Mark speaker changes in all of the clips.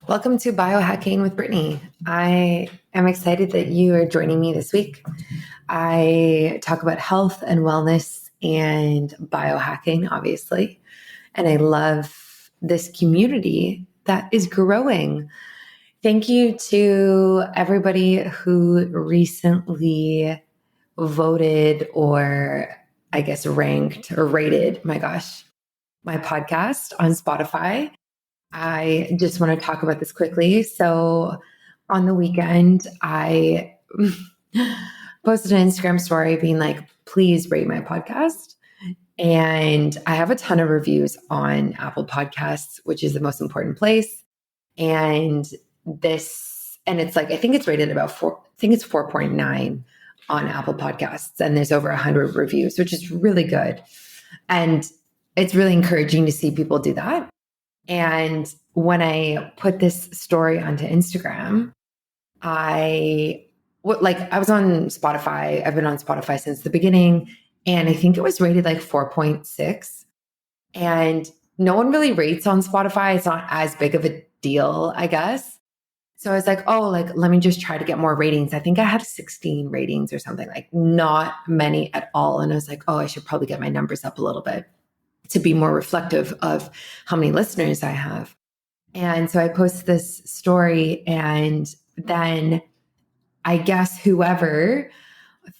Speaker 1: Welcome to Biohacking with Brittany. I am excited that you are joining me this week. I talk about health and wellness and biohacking, obviously. And I love this community that is growing. Thank you to everybody who recently voted or I guess ranked or rated, my podcast on Spotify. I just want to talk about this quickly. So on the weekend, I posted an Instagram story being like, please rate my podcast. And I have a ton of reviews on Apple Podcasts, which is the most important place. And it's like, I think it's rated about 4.9 on Apple Podcasts. And there's over 100 reviews, which is really good. And it's really encouraging to see people do that. And when I put this story onto Instagram, I was on Spotify. I've been on Spotify since the beginning. And I think it was rated like 4.6. And no one really rates on Spotify. It's not as big of a deal, I guess. So I was like, let me just try to get more ratings. I think I had 16 ratings or something, like not many at all. And I was like, I should probably get my numbers up a little bit to be more reflective of how many listeners I have. And so I posted this story, and then I guess whoever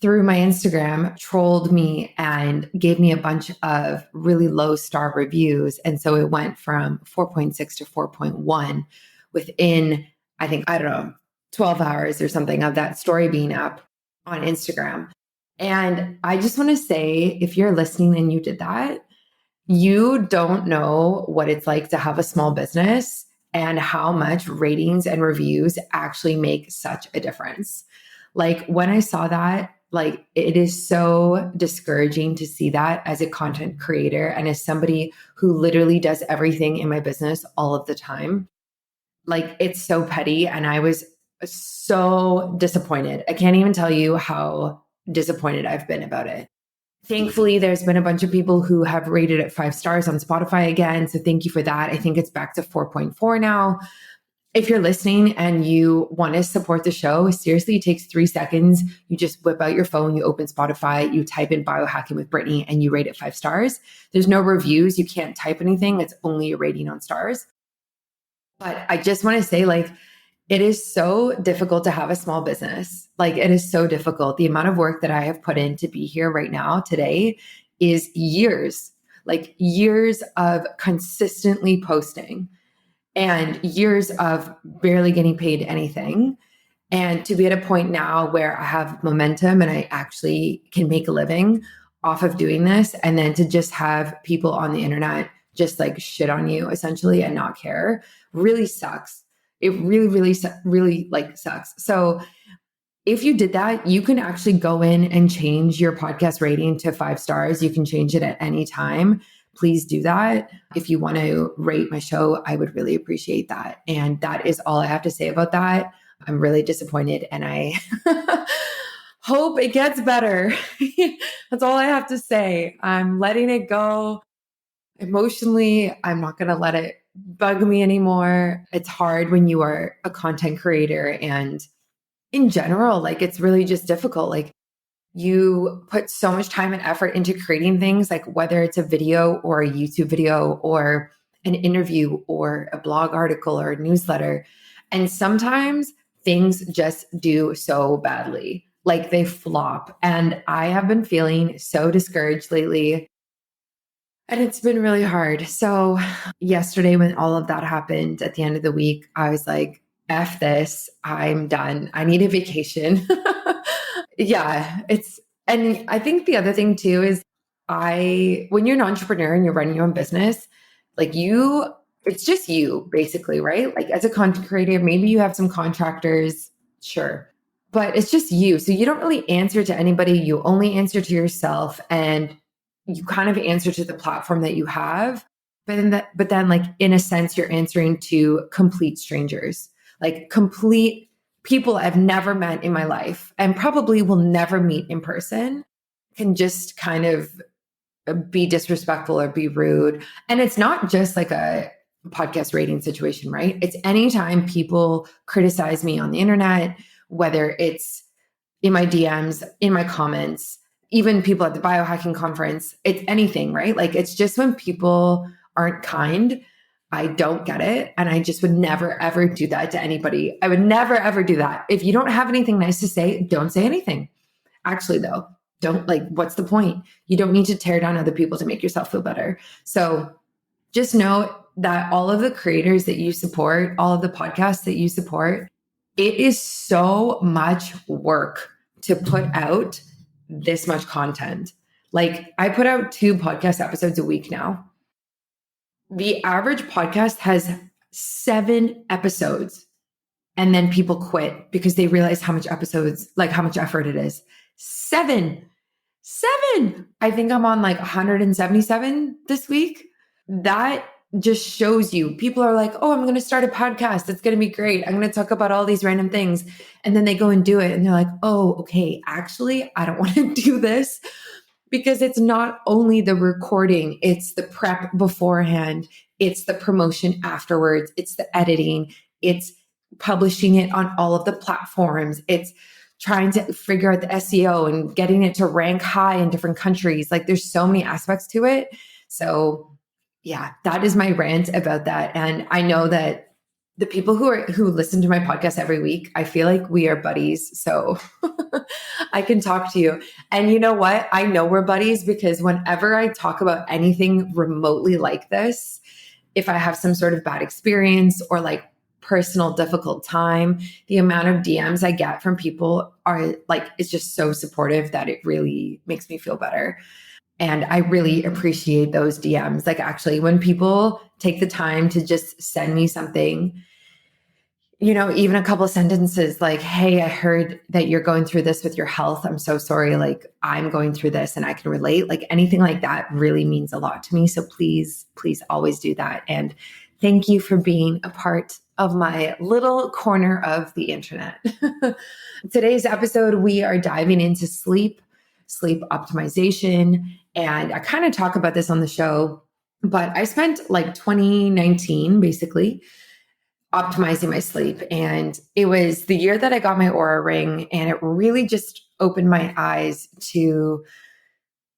Speaker 1: through my Instagram trolled me and gave me a bunch of really low star reviews. And so it went from 4.6 to 4.1 within, I don't know, 12 hours or something of that story being up on Instagram. And I just want to say, if you're listening and you did that, you don't know what it's like to have a small business and how much ratings and reviews actually make such a difference. Like when I saw that, it is so discouraging to see that as a content creator and as somebody who literally does everything in my business all of the time. It's so petty. And I was so disappointed. I can't even tell you how disappointed I've been about it. Thankfully, there's been a bunch of people who have rated it 5 stars on Spotify again. So thank you for that. I think it's back to 4.4 now. If you're listening and you want to support the show, seriously, it takes 3 seconds. You just whip out your phone, you open Spotify, you type in Biohacking with Brittany, and you rate it 5 stars. There's no reviews. You can't type anything. It's only a rating on stars. But I just want to say, it is so difficult to have a small business. It is so difficult. The amount of work that I have put in to be here right now today is years of consistently posting and years of barely getting paid anything. And to be at a point now where I have momentum and I actually can make a living off of doing this, and then to just have people on the internet just shit on you essentially and not care really sucks. It really, really sucks. So if you did that, you can actually go in and change your podcast rating to 5 stars. You can change it at any time. Please do that. If you want to rate my show, I would really appreciate that. And that is all I have to say about that. I'm really disappointed and I hope it gets better. That's all I have to say. I'm letting it go. Emotionally, I'm not going to let it bug me anymore. It's hard when you are a content creator, and in general, it's really just difficult. You put so much time and effort into creating things, whether it's a video or a YouTube video or an interview or a blog article or a newsletter. And sometimes things just do so badly, they flop. And I have been feeling so discouraged lately. And it's been really hard. So yesterday when all of that happened at the end of the week, I was like, F this, I'm done. I need a vacation. Yeah, and I think the other thing too is when you're an entrepreneur and you're running your own business, it's just you basically, right? As a content creator, maybe you have some contractors, sure, but it's just you. So you don't really answer to anybody. You only answer to yourself, and you kind of answer to the platform that you have. But then in a sense, you're answering to complete strangers, complete people I've never met in my life and probably will never meet in person, can just kind of be disrespectful or be rude. And it's not just podcast rating situation, right? It's anytime people criticize me on the internet, whether it's in my DMs, in my comments, even people at the biohacking conference, it's anything, right? Like it's just when people aren't kind, I don't get it. And I just would never, ever do that to anybody. I would never, ever do that. If you don't have anything nice to say, don't say anything. Actually, though, don't like, what's the point? You don't need to tear down other people to make yourself feel better. So just know that all of the creators that you support, all of the podcasts that you support, it is so much work to put out this much content. Like I put out 2 podcast episodes a week now. The average podcast has 7 episodes, and then people quit because they realize how much episodes, like how much effort it is. 7. I think I'm on like 177 this week. That just shows you people are like, oh, I'm going to start a podcast. It's going to be great. I'm going to talk about all these random things. And then they go and do it. And they're like, oh, okay, actually, I don't want to do this, because it's not only the recording, it's the prep beforehand. It's the promotion afterwards. It's the editing. It's publishing it on all of the platforms. It's trying to figure out the SEO and getting it to rank high in different countries. Like there's so many aspects to it. So yeah, that is my rant about that. And I know that the people who listen to my podcast every week, I feel like we are buddies. So I can talk to you. And you know what? I know we're buddies because whenever I talk about anything remotely like this, if I have some sort of bad experience or like personal difficult time, the amount of DMs I get from people are like, it's just so supportive that it really makes me feel better. And I really appreciate those DMs. Like actually when people take the time to just send me something, you know, even a couple of sentences like, hey, I heard that you're going through this with your health. I'm so sorry. Like I'm going through this and I can relate. Like anything like that really means a lot to me. So please, please always do that. And thank you for being a part of my little corner of the internet. Today's episode, we are diving into sleep optimization. And I kind of talk about this on the show, but I spent like 2019 basically optimizing my sleep. And it was the year that I got my Aura ring. And it really just opened my eyes to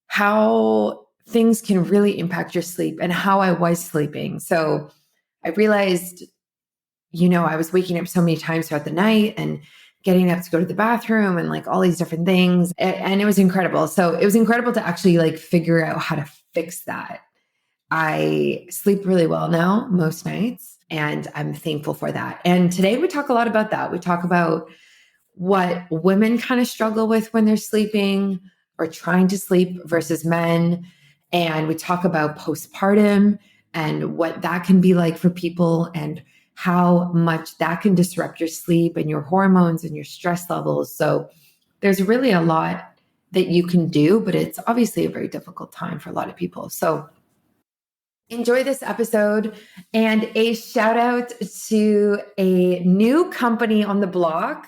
Speaker 1: how things can really impact your sleep and how I was sleeping. So I realized, you know, I was waking up so many times throughout the night and getting up to go to the bathroom and like all these different things. And it was incredible. So it was incredible to actually like figure out how to fix that. I sleep really well now most nights, and I'm thankful for that. And today we talk a lot about that. We talk about what women kind of struggle with when they're sleeping or trying to sleep versus men. And we talk about postpartum and what that can be like for people and how much that can disrupt your sleep and your hormones and your stress levels. So there's really a lot that you can do, but it's obviously a very difficult time for a lot of people. So enjoy this episode, and a shout out to a new company on the block.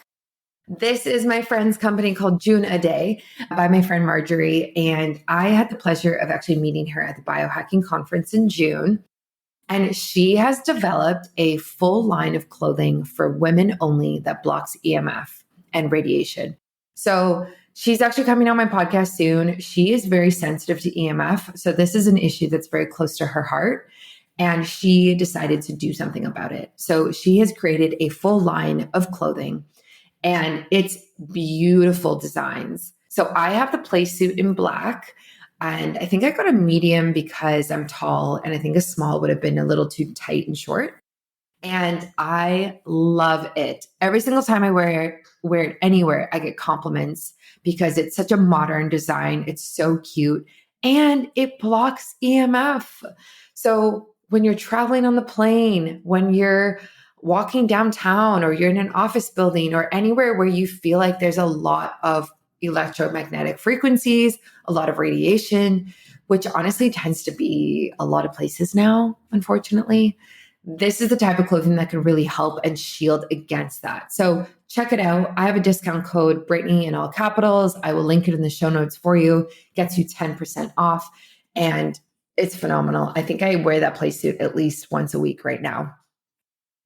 Speaker 1: This is my friend's company called June a Day by my friend Marjorie. And I had the pleasure of actually meeting her at the biohacking conference in June. And she has developed a full line of clothing for women only that blocks EMF and radiation. So she's actually coming on my podcast soon. She is very sensitive to EMF. So this is an issue that's very close to her heart. And she decided to do something about it. So she has created a full line of clothing, and it's beautiful designs. So I have the play suit in black. And I think I got a medium because I'm tall, and I think a small would have been a little too tight and short. And I love it. Every single time I wear it anywhere, I get compliments because it's such a modern design. It's so cute, and it blocks EMF. So when you're traveling on the plane, when you're walking downtown, or you're in an office building, or anywhere where you feel like there's a lot of electromagnetic frequencies, a lot of radiation, which honestly tends to be a lot of places now, unfortunately. This is the type of clothing that can really help and shield against that. So check it out. I have a discount code, Brittany in all capitals. I will link it in the show notes for you. Gets you 10% off. And It's phenomenal. I think I wear that play suit at least once a week right now.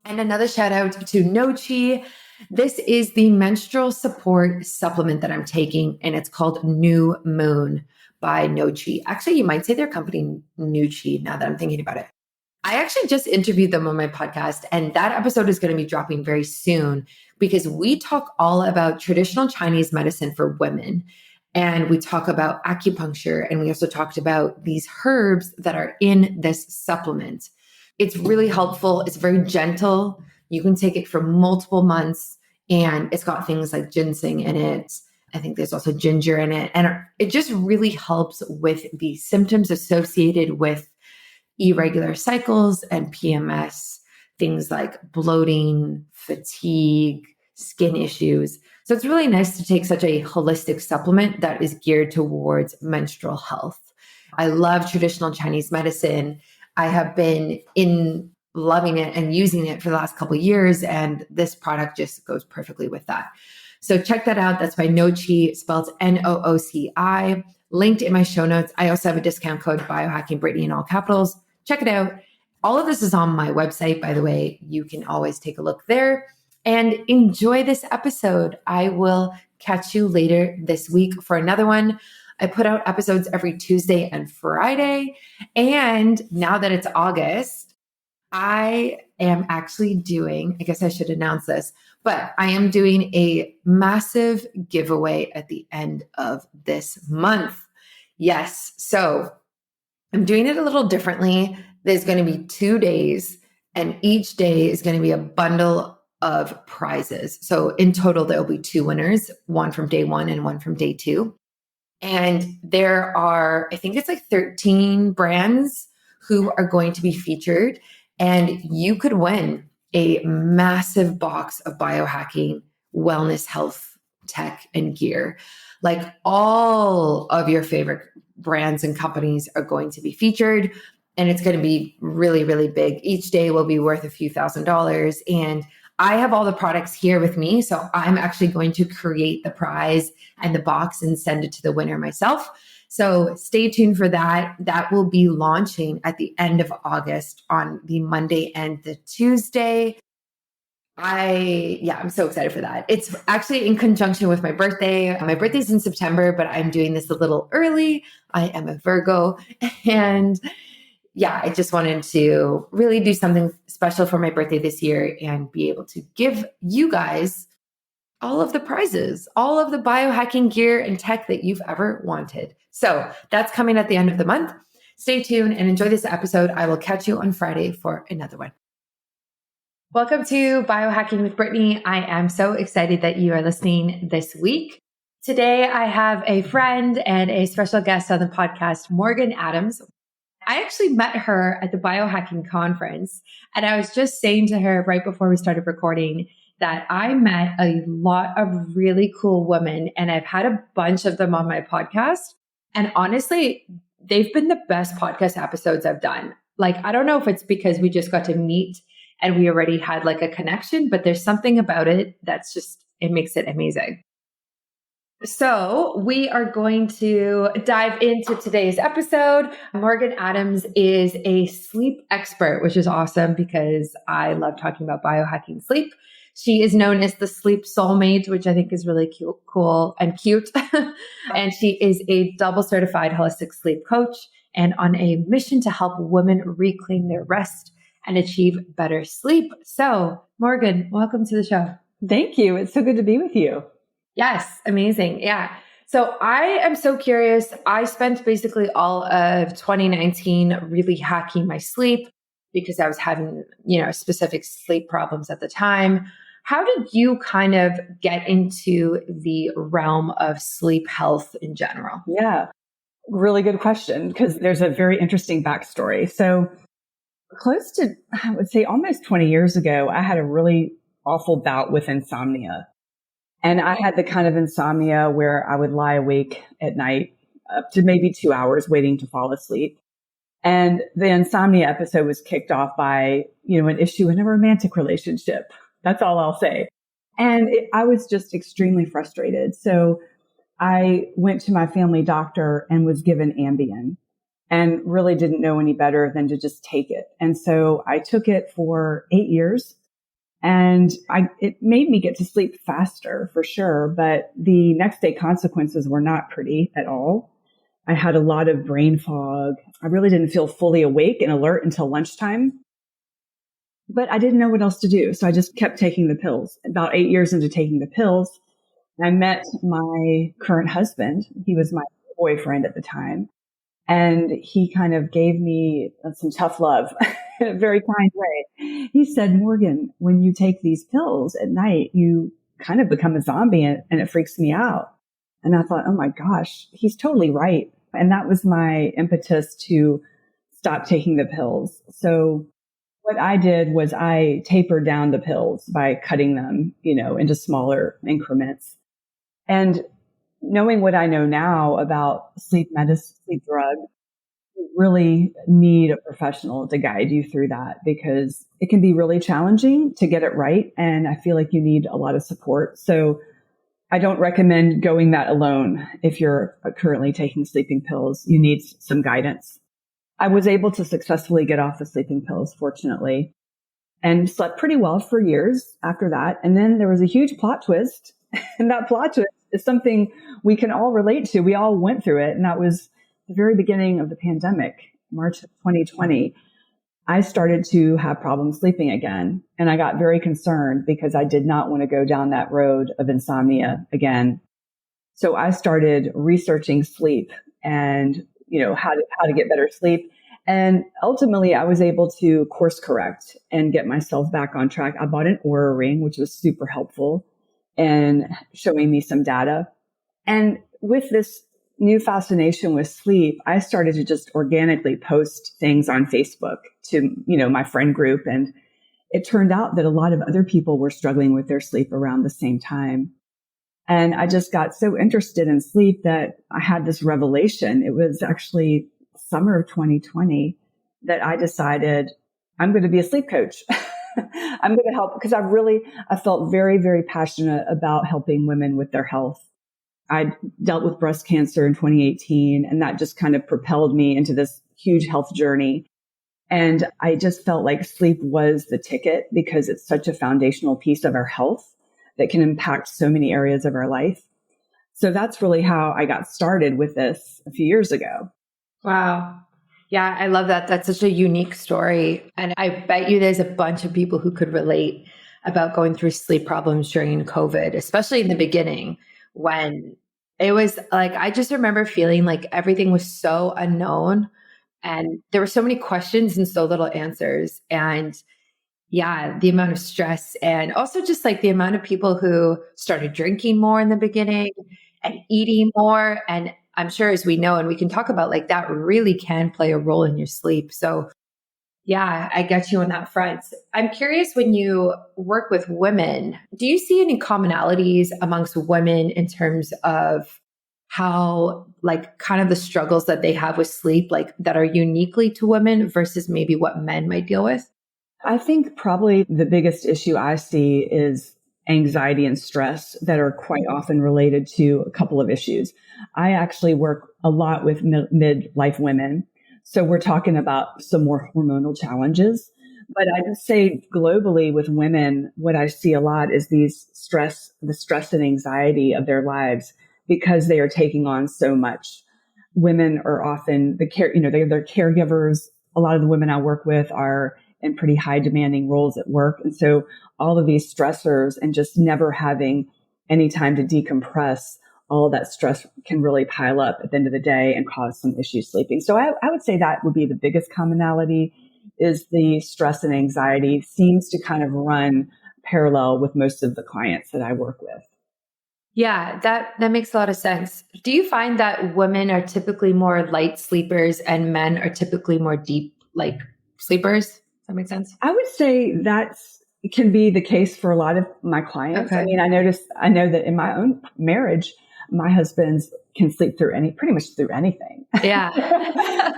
Speaker 1: And another shout out to No Chi. This is the menstrual support supplement that I'm taking, and it's called New Moon by No Chi. Actually, you might say their company New Chi now that I'm thinking about it. I actually just interviewed them on my podcast, and that episode is going to be dropping very soon because we talk all about traditional Chinese medicine for women. And we talk about acupuncture, and we also talked about these herbs that are in this supplement. It's really helpful. It's very gentle. You can take it for multiple months, and it's got things like ginseng in it. I think there's also ginger in it. And it just really helps with the symptoms associated with irregular cycles and PMS, things like bloating, fatigue, skin issues. So it's really nice to take such a holistic supplement that is geared towards menstrual health. I love traditional Chinese medicine. I have been loving it and using it for the last couple of years, and this product just goes perfectly with that. So check that out. That's by No Chi, spelled Nooci, linked in my show notes. I also have a discount code, Biohacking Brittany, in all capitals. Check it out. All of this is on my website, by the way. You can always take a look there and enjoy this episode. I will catch you later this week for another one. I put out episodes every Tuesday and Friday. And now that it's August, I am actually doing, I guess I should announce this, but I am doing a massive giveaway at the end of this month. Yes. So I'm doing it a little differently. There's going to be 2 days, and each day is going to be a bundle of prizes. So in total, there'll be 2 winners, one from day 1 and one from day 2. And there are, I think it's like 13 brands who are going to be featured. And you could win a massive box of biohacking, wellness, health, tech, and gear. Like all of your favorite brands and companies are going to be featured. And it's going to be really, really big. Each day will be worth a few $1,000s. And I have all the products here with me. So I'm actually going to create the prize and the box and send it to the winner myself. So stay tuned for that. That will be launching at the end of August on the Monday and the Tuesday. I'm so excited for that. It's actually in conjunction with my birthday. My birthday's in September, but I'm doing this a little early. I am a Virgo, and I just wanted to really do something special for my birthday this year and be able to give you guys all of the prizes, all of the biohacking gear and tech that you've ever wanted. So that's coming at the end of the month. Stay tuned and enjoy this episode. I will catch you on Friday for another one. Welcome to Biohacking with Brittany. I am so excited that you are listening this week. Today, I have a friend and a special guest on the podcast, Morgan Adams. I actually met her at the biohacking conference, and I was just saying to her right before we started recording that I met a lot of really cool women, and I've had a bunch of them on my podcast. And honestly, they've been the best podcast episodes I've done. Like, I don't know if it's because we just got to meet and we already had like a connection, but there's something about it that's just, it makes it amazing. So we are going to dive into today's episode. Morgan Adams is a sleep expert, which is awesome because I love talking about biohacking sleep. She is known as the sleep soulmate, which I think is really cute, cool and cute. And she is a double certified holistic sleep coach and on a mission to help women reclaim their rest and achieve better sleep. So Morgan, welcome to the show.
Speaker 2: Thank you. It's so good to be with you.
Speaker 1: Yes. Amazing. Yeah. So I am so curious. I spent basically all of 2019 really hacking my sleep because I was having, specific sleep problems at the time. How did you kind of get into the realm of sleep health in general?
Speaker 2: Yeah, really good question because there's a very interesting backstory. So close to, I would say almost 20 years ago, I had a really awful bout with insomnia. And I had the kind of insomnia where I would lie awake at night up to maybe 2 hours waiting to fall asleep. And the insomnia episode was kicked off by, an issue in a romantic relationship. That's all I'll say. And I was just extremely frustrated. So I went to my family doctor and was given Ambien. and really didn't know any better than to just take it. And so I took it for 8 years, and it made me get to sleep faster for sure. But the next day consequences were not pretty at all. I had a lot of brain fog. I really didn't feel fully awake and alert until lunchtime, but I didn't know what else to do. So I just kept taking the pills. About 8 years into taking the pills, I met my current husband. He was my boyfriend at the time. And he kind of gave me some tough love in a very kind way. He said, Morgan, when you take these pills at night, you kind of become a zombie, and it freaks me out. And I thought, oh my gosh, he's totally right. And that was my impetus to stop taking the pills. So what I did was I tapered down the pills by cutting them, into smaller increments. And knowing what I know now about sleep medicine, sleep drug, you really need a professional to guide you through that, because it can be really challenging to get it right. And I feel like you need a lot of support. So I don't recommend going that alone. If you're currently taking sleeping pills, you need some guidance. I was able to successfully get off the sleeping pills, fortunately, and slept pretty well for years after that. And then there was a huge plot twist. And that plot twist is something we can all relate to. We all went through it. And that was the very beginning of the pandemic, March of 2020. I started to have problems sleeping again. And I got very concerned because I did not want to go down that road of insomnia again. So I started researching sleep and, how to get better sleep. And ultimately I was able to course correct and get myself back on track. I bought an Oura ring, which was super helpful and showing me some data. And with this new fascination with sleep, I started to just organically post things on Facebook to, my friend group. And it turned out that a lot of other people were struggling with their sleep around the same time. And I just got so interested in sleep that I had this revelation. It was actually summer of 2020 that I decided I'm going to be a sleep coach. I'm going to help, because I felt very, very passionate about helping women with their health. I dealt with breast cancer in 2018, and that just kind of propelled me into this huge health journey. And I just felt like sleep was the ticket, because it's such a foundational piece of our health that can impact so many areas of our life. So that's really how I got started with this a few years ago.
Speaker 1: Wow. Yeah, I love that. That's such a unique story. And I bet you there's a bunch of people who could relate about going through sleep problems during COVID, especially in the beginning, when it was like, I just remember feeling like everything was so unknown and there were so many questions and so little answers. And yeah, the amount of stress, and also just like the amount of people who started drinking more in the beginning and eating more. And I'm sure, as we know, and we can talk about, like, that really can play a role in your sleep. So yeah, I get you on that front. I'm curious, when you work with women, do you see any commonalities amongst women in terms of how, like, kind of the struggles that they have with sleep, like, that are uniquely to women versus maybe what men might deal with?
Speaker 2: I think probably the biggest issue I see is anxiety and stress that are quite often related to a couple of issues. I actually work a lot with midlife women. So we're talking about some more hormonal challenges. But I would say globally with women, what I see a lot is the stress and anxiety of their lives, because they are taking on so much. Women are often they're caregivers. A lot of the women I work with are in pretty high demanding roles at work. And so all of these stressors and just never having any time to decompress, all of that stress can really pile up at the end of the day and cause some issues sleeping. So I would say that would be the biggest commonality, is the stress and anxiety seems to kind of run parallel with most of the clients that I work with.
Speaker 1: Yeah, that makes a lot of sense. Do you find that women are typically more light sleepers and men are typically more deep, like, sleepers? Does that make sense?
Speaker 2: I would say that can be the case for a lot of my clients.
Speaker 1: Okay.
Speaker 2: I mean, I know that in my own marriage, my husbands can sleep through pretty much through anything.
Speaker 1: Yeah.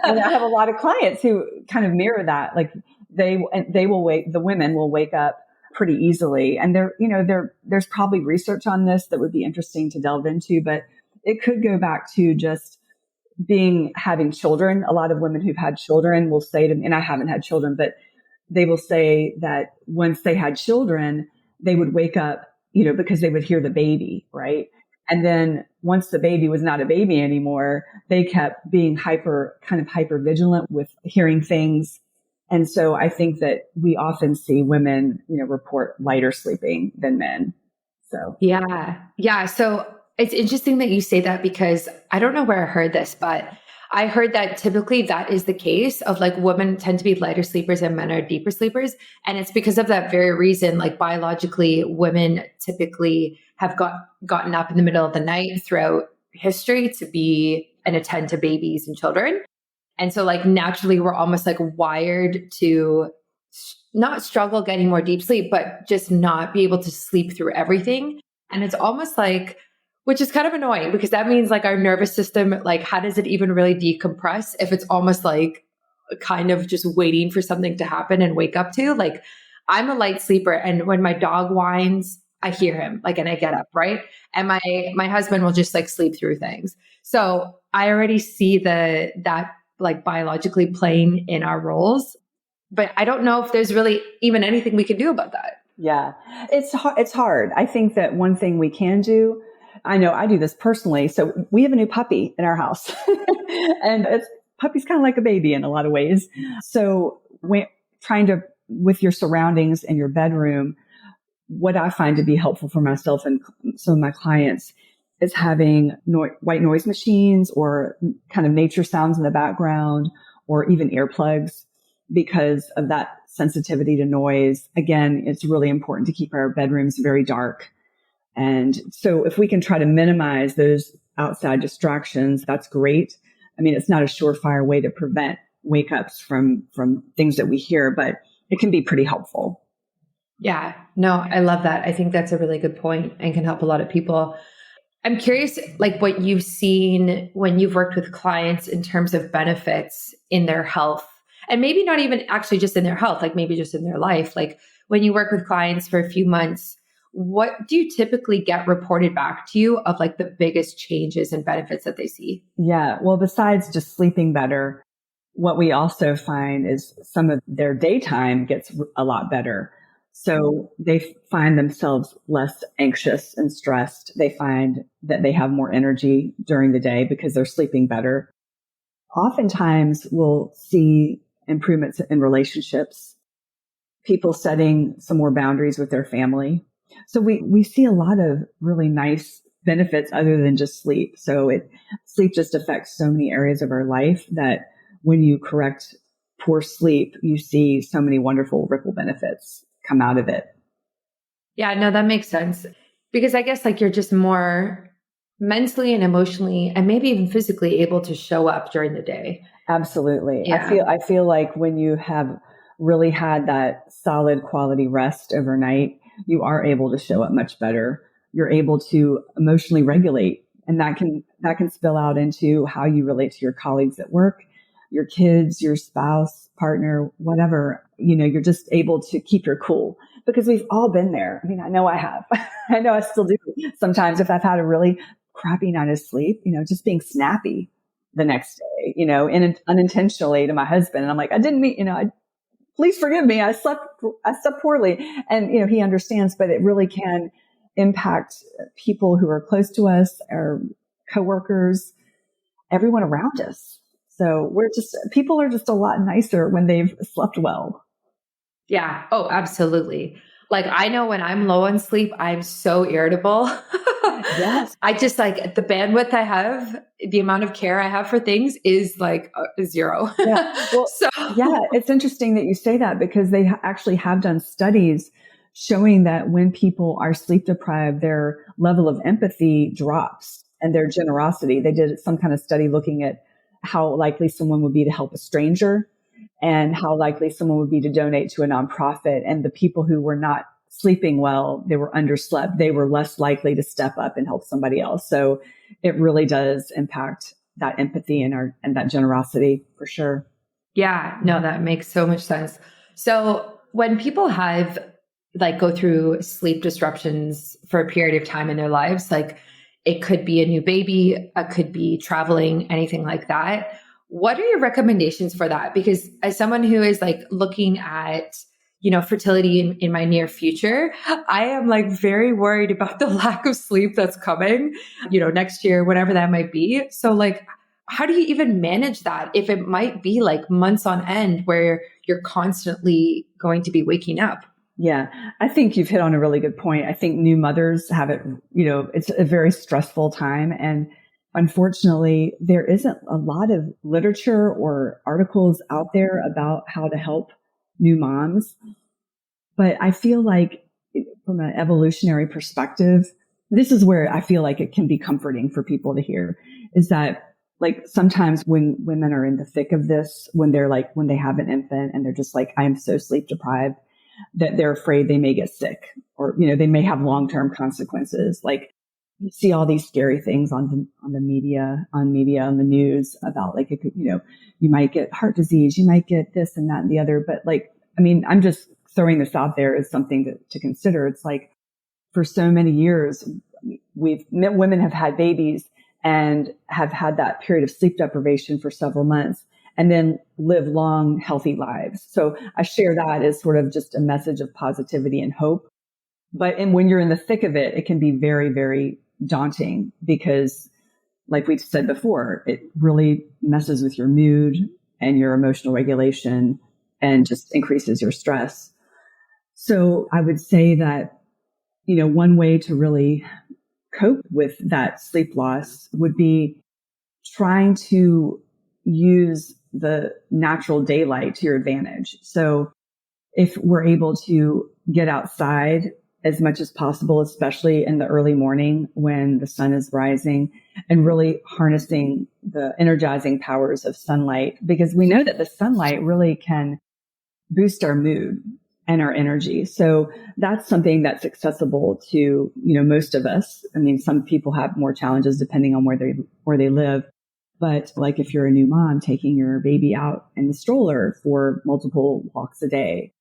Speaker 2: And I have a lot of clients who kind of mirror that. Like the women will wake up pretty easily. And there's probably research on this that would be interesting to delve into, but it could go back to just having children. A lot of women who've had children will say to me, and I haven't had children, but they will say that once they had children, they would wake up, because they would hear the baby, right? And then once the baby was not a baby anymore, they kept being hyper vigilant with hearing things. And so I think that we often see women, report lighter sleeping than men. So
Speaker 1: yeah. Yeah. So it's interesting that you say that, because I don't know where I heard this, but I heard that typically that is the case of like women tend to be lighter sleepers and men are deeper sleepers. And it's because of that very reason, like biologically, women typically have gotten up in the middle of the night throughout history to be and attend to babies and children. And so like naturally we're almost like wired to not struggle getting more deep sleep, but just not be able to sleep through everything. And it's almost like, which is kind of annoying, because that means like our nervous system, like how does it even really decompress if it's almost like kind of just waiting for something to happen and wake up to? Like I'm a light sleeper, and when my dog whines, I hear him, like, and I get up, right? And my husband will just like sleep through things. So I already see that like biologically playing in our roles, but I don't know if there's really even anything we can do about that.
Speaker 2: Yeah, it's hard. I think that one thing we can do, I know I do this personally. So we have a new puppy in our house and puppy's kind of like a baby in a lot of ways. So when trying to, with your surroundings and your bedroom, what I find to be helpful for myself and some of my clients is having white noise machines or kind of nature sounds in the background, or even earplugs, because of that sensitivity to noise. Again, it's really important to keep our bedrooms very dark. And so if we can try to minimize those outside distractions, that's great. I mean, it's not a surefire way to prevent wake ups from things that we hear, but it can be pretty helpful.
Speaker 1: Yeah, no, I love that. I think that's a really good point and can help a lot of people. I'm curious, like what you've seen when you've worked with clients in terms of benefits in their health, and maybe not even actually just in their health, like maybe just in their life. Like when you work with clients for a few months, what do you typically get reported back to you of like the biggest changes and benefits that they see?
Speaker 2: Yeah, well, besides just sleeping better, what we also find is some of their daytime gets a lot better. So they find themselves less anxious and stressed. They find that they have more energy during the day because they're sleeping better. Oftentimes we'll see improvements in relationships, people setting some more boundaries with their family. So we see a lot of really nice benefits other than just sleep. So sleep just affects so many areas of our life that when you correct poor sleep, you see so many wonderful ripple benefits come out of it.
Speaker 1: Yeah, no, that makes sense. Because I guess like you're just more mentally and emotionally and maybe even physically able to show up during the day.
Speaker 2: Absolutely.
Speaker 1: Yeah.
Speaker 2: I feel like when you have really had that solid quality rest overnight, you are able to show up much better. You're able to emotionally regulate, and that can spill out into how you relate to your colleagues at work, your kids, your spouse, partner, whatever. You're just able to keep your cool, because we've all been there. I mean, I know I have. I know I still do. Sometimes if I've had a really crappy night of sleep, just being snappy the next day, and unintentionally to my husband. And I'm like, I didn't mean, please forgive me. I slept poorly. And, he understands, but it really can impact people who are close to us, our coworkers, everyone around us. So people are just a lot nicer when they've slept well.
Speaker 1: Yeah. Oh, absolutely. Like I know when I'm low on sleep, I'm so irritable.
Speaker 2: Yes.
Speaker 1: I just like the bandwidth I have, the amount of care I have for things is like zero.
Speaker 2: Yeah. Well, yeah, it's interesting that you say that, because they actually have done studies showing that when people are sleep deprived, their level of empathy drops and their generosity. They did some kind of study looking at how likely someone would be to help a stranger and how likely someone would be to donate to a nonprofit. And the people who were not sleeping well, they were underslept, they were less likely to step up and help somebody else. So it really does impact that empathy and that generosity for sure.
Speaker 1: Yeah, no, that makes so much sense. So when people have like go through sleep disruptions for a period of time in their lives, like It could be a new baby, it could be traveling, anything like that. What are your recommendations for that? Because as someone who is like looking at, fertility in my near future, I am like very worried about the lack of sleep that's coming, next year, whenever that might be. So like, how do you even manage that if it might be like months on end where you're constantly going to be waking up?
Speaker 2: Yeah, I think you've hit on a really good point. I think new mothers have it, it's a very stressful time. And unfortunately, there isn't a lot of literature or articles out there about how to help new moms. But I feel like from an evolutionary perspective, this is where I feel like it can be comforting for people to hear, is that like sometimes when women are in the thick of this, when they have an infant and they're just like, I'm so sleep deprived, that they're afraid they may get sick, or, they may have long-term consequences. Like you see all these scary things on the media, on the news about like, it could, you might get heart disease, you might get this and that and the other. But like, I mean, I'm just throwing this out there as something to consider. It's like for so many years, women have had babies and have had that period of sleep deprivation for several months, and then live long, healthy lives. So I share that as sort of just a message of positivity and hope. And when you're in the thick of it, it can be very, very daunting because, like we said before, it really messes with your mood and your emotional regulation and just increases your stress. So I would say that, one way to really cope with that sleep loss would be trying to use the natural daylight to your advantage. So if we're able to get outside as much as possible, especially in the early morning when the sun is rising, and really harnessing the energizing powers of sunlight, because we know that the sunlight really can boost our mood and our energy. So that's something that's accessible to, most of us. I mean, some people have more challenges depending on where they live. But like if you're a new mom, taking your baby out in the stroller for multiple walks a day,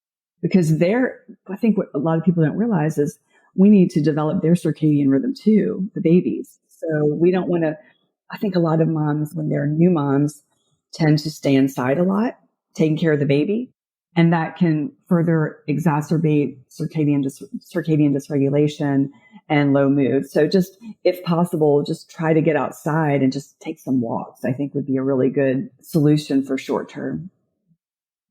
Speaker 2: because I think what a lot of people don't realize is we need to develop their circadian rhythm too, the babies. So we don't want to, I think a lot of moms, when they're new moms, tend to stay inside a lot, taking care of the baby. And that can further exacerbate circadian dysregulation and low mood. So just, if possible, just try to get outside and just take some walks, I think would be a really good solution for short term.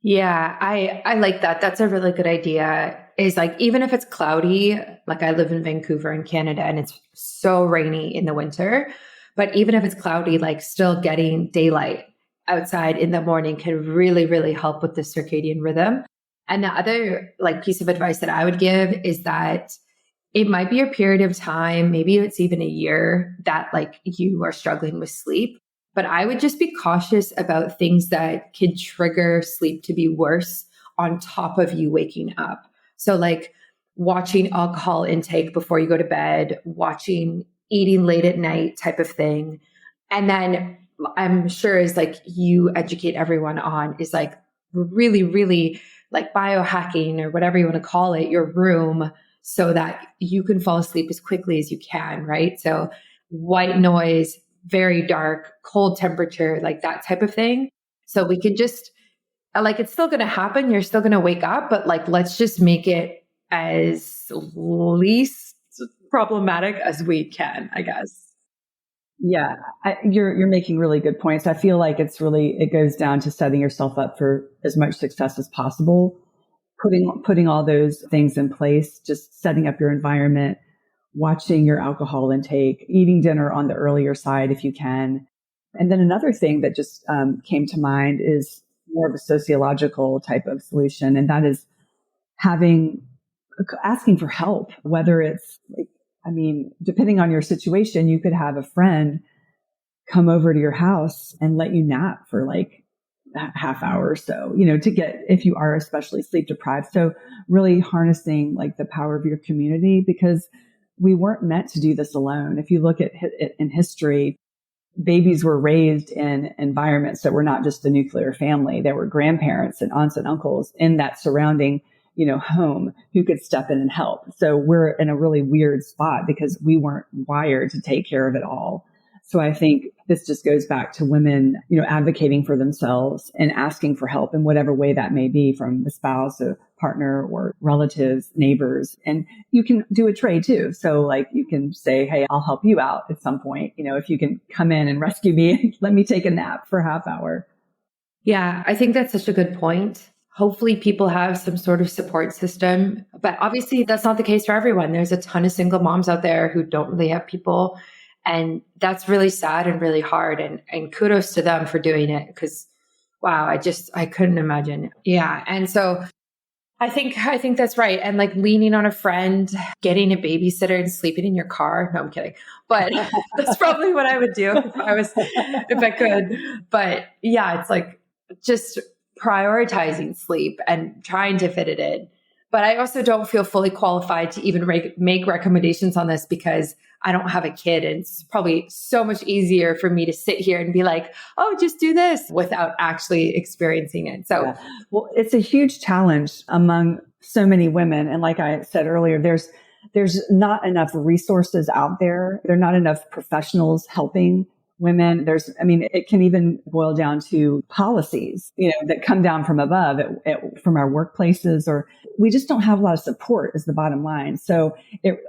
Speaker 1: Yeah, I like that. That's a really good idea. Is like, even if it's cloudy, like I live in Vancouver in Canada and it's so rainy in the winter, but even if it's cloudy, like still getting daylight outside in the morning can really, really help with the circadian rhythm. And the other like piece of advice that I would give is that it might be a period of time, maybe it's even a year, that like you are struggling with sleep. But I would just be cautious about things that could trigger sleep to be worse on top of you waking up. So like watching alcohol intake before you go to bed, eating late at night type of thing. And then I'm sure is like you educate everyone on is like really, really like biohacking or whatever you want to call it, your room, so that you can fall asleep as quickly as you can, right? So white noise, very dark, cold temperature, like that type of thing. So we can just like, it's still going to happen. You're still going to wake up, but like, let's just make it as least problematic as we can, I guess.
Speaker 2: Yeah, you're making really good points. I feel like it goes down to setting yourself up for as much success as possible, putting all those things in place, just setting up your environment, watching your alcohol intake, eating dinner on the earlier side if you can. And then another thing that just came to mind is more of a sociological type of solution, and that is asking for help, whether it's like, I mean, depending on your situation, you could have a friend come over to your house and let you nap for like a half hour or so, if you are especially sleep deprived. So really harnessing like the power of your community, because we weren't meant to do this alone. If you look at it in history, babies were raised in environments that were not just the nuclear family. There were grandparents and aunts and uncles in that surrounding home who could step in and help. So we're in a really weird spot because we weren't wired to take care of it all. So I think this just goes back to women, advocating for themselves and asking for help in whatever way that may be, from the spouse, a partner, or relatives, neighbors. And you can do a trade too. So like you can say, hey, I'll help you out at some point. If you can come in and rescue me and let me take a nap for a half hour.
Speaker 1: Yeah, I think that's such a good point. Hopefully people have some sort of support system, but obviously that's not the case for everyone. There's a ton of single moms out there who don't really have people. And that's really sad and really hard. And kudos to them for doing it, because wow, I couldn't imagine. Yeah. And so I think that's right. And like leaning on a friend, getting a babysitter and sleeping in your car. No, I'm kidding. But that's probably what I would do if I could. But yeah, it's like just prioritizing sleep and trying to fit it in. But I also don't feel fully qualified to even make recommendations on this because I don't have a kid. And it's probably so much easier for me to sit here and be like, oh, just do this without actually experiencing it. So,
Speaker 2: yeah. Well, it's a huge challenge among so many women. And like I said earlier, there's not enough resources out there. There are not enough professionals helping women. It can even boil down to policies, that come down from above from our workplaces, or we just don't have a lot of support is the bottom line. So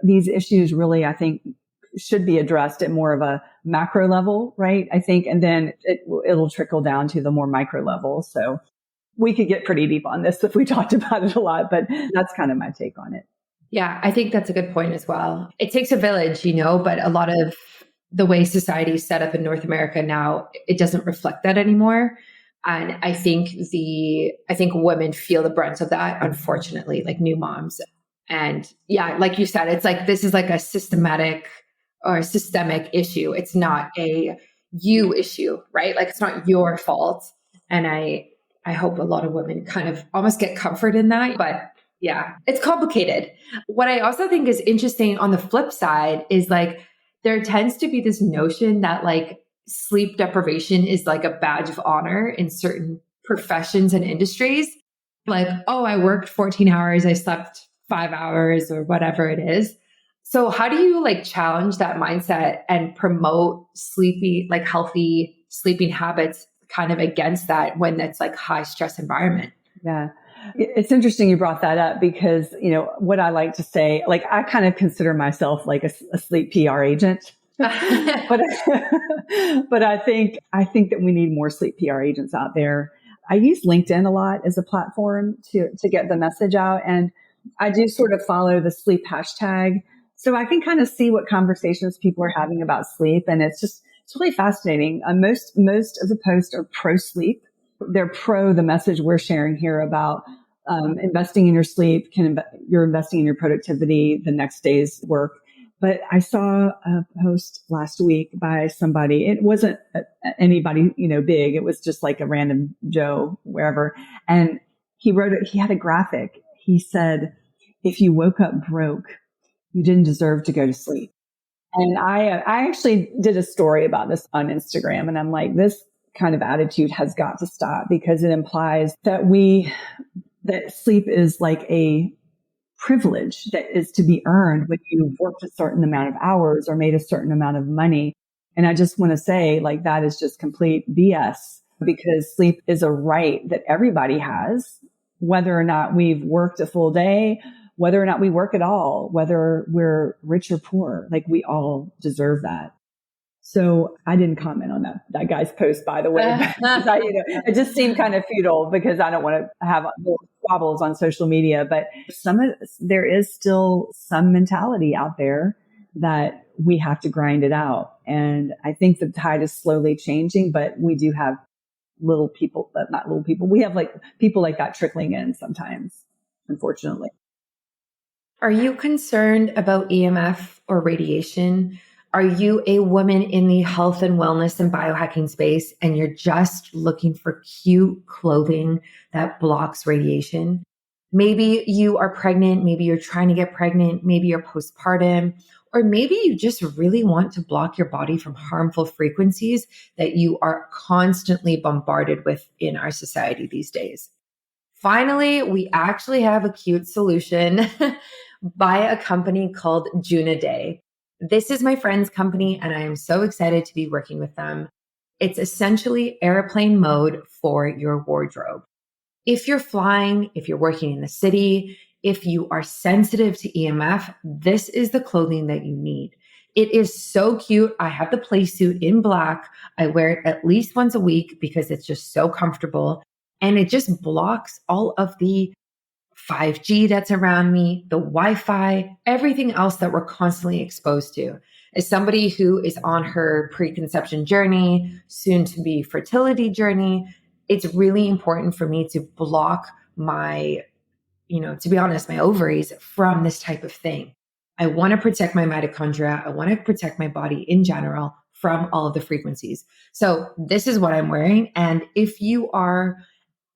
Speaker 2: these issues really, I think, should be addressed at more of a macro level, right? I think, and then it'll trickle down to the more micro level. So we could get pretty deep on this if we talked about it a lot, but that's kind of my take on it.
Speaker 1: Yeah, I think that's a good point as well. It takes a village, but a lot of the way society is set up in North America now, it doesn't reflect that anymore. And I think women feel the brunt of that, unfortunately, like new moms. And yeah, like you said, it's like, this is like a systemic issue. It's not a you issue, right? Like it's not your fault. And I hope a lot of women kind of almost get comfort in that, but yeah, it's complicated. What I also think is interesting on the flip side is like, there tends to be this notion that like sleep deprivation is like a badge of honor in certain professions and industries. Like, oh, I worked 14 hours, I slept 5 hours or whatever it is. So how do you like challenge that mindset and promote healthy sleeping habits kind of against that when it's like high stress environment?
Speaker 2: Yeah. It's interesting you brought that up because, what I like to say, like I kind of consider myself like a sleep PR agent, but I think that we need more sleep PR agents out there. I use LinkedIn a lot as a platform to get the message out. And I do sort of follow the sleep hashtag. So I can kind of see what conversations people are having about sleep. And it's really fascinating. Most of the posts are pro sleep. They're pro the message we're sharing here about investing in your sleep. You're investing in your productivity, the next day's work. But I saw a post last week by somebody. It wasn't anybody, big. It was just like a random Joe, wherever. And he had a graphic. He said, if you woke up broke, you didn't deserve to go to sleep. And I actually did a story about this on Instagram. And I'm like, this kind of attitude has got to stop because it implies that that sleep is like a privilege that is to be earned when you've worked a certain amount of hours or made a certain amount of money. And I just want to say like that is just complete BS because sleep is a right that everybody has, whether or not we've worked a full day, whether or not we work at all, whether we're rich or poor, like we all deserve that. So I didn't comment on that guy's post, by the way. It just seemed kind of futile because I don't want to have squabbles on social media. But there is still some mentality out there that we have to grind it out. And I think the tide is slowly changing, but we do have not little people. We have like people like that trickling in sometimes, unfortunately.
Speaker 1: Are you concerned about EMF or radiation? Are you a woman in the health and wellness and biohacking space and you're just looking for cute clothing that blocks radiation? Maybe you are pregnant, maybe you're trying to get pregnant, maybe you're postpartum, or maybe you just really want to block your body from harmful frequencies that you are constantly bombarded with in our society these days. Finally, we actually have a cute solution by a company called Day. This is my friend's company, and I am so excited to be working with them. It's essentially airplane mode for your wardrobe. If you're flying, if you're working in the city, if you are sensitive to EMF, this is the clothing that you need. It is so cute. I have the play suit in black. I wear it at least once a week because it's just so comfortable. And it just blocks all of the 5G that's around me, the Wi-Fi, everything else that we're constantly exposed to. As somebody who is on her preconception journey, soon to be fertility journey, it's really important for me to block my, to be honest, my ovaries from this type of thing. I want to protect my mitochondria. I want to protect my body in general from all of the frequencies. So this is what I'm wearing. And if you are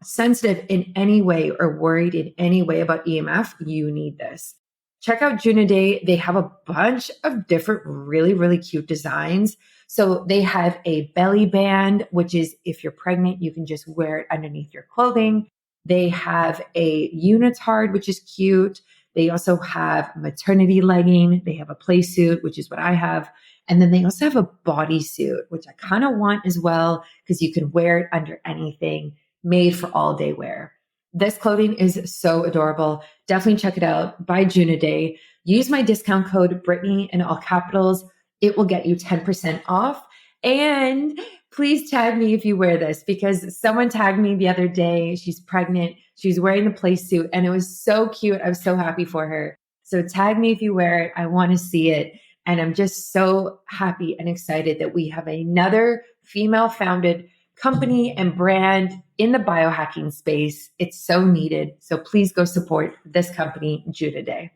Speaker 1: sensitive in any way or worried in any way about EMF, you need this. Check out Day. They have a bunch of different really, really cute designs. So they have a belly band, which is if you're pregnant, you can just wear it underneath your clothing. They have a unitard, which is cute. They also have maternity legging. They have a play suit, which is what I have. And then they also have a bodysuit, which I kind of want as well, because you can wear it under anything, made for all day wear. This clothing is so adorable. Definitely check it out. Buy Day. Use my discount code Brittany in all capitals. It will get you 10% off. And please tag me if you wear this, because someone tagged me the other day. She's pregnant. She's wearing the play suit and it was so cute. I was so happy for her. So tag me if you wear it. I want to see it. And I'm just so happy and excited that we have another female founded company and brand in the biohacking space. It's so needed. So please go support this company, Day.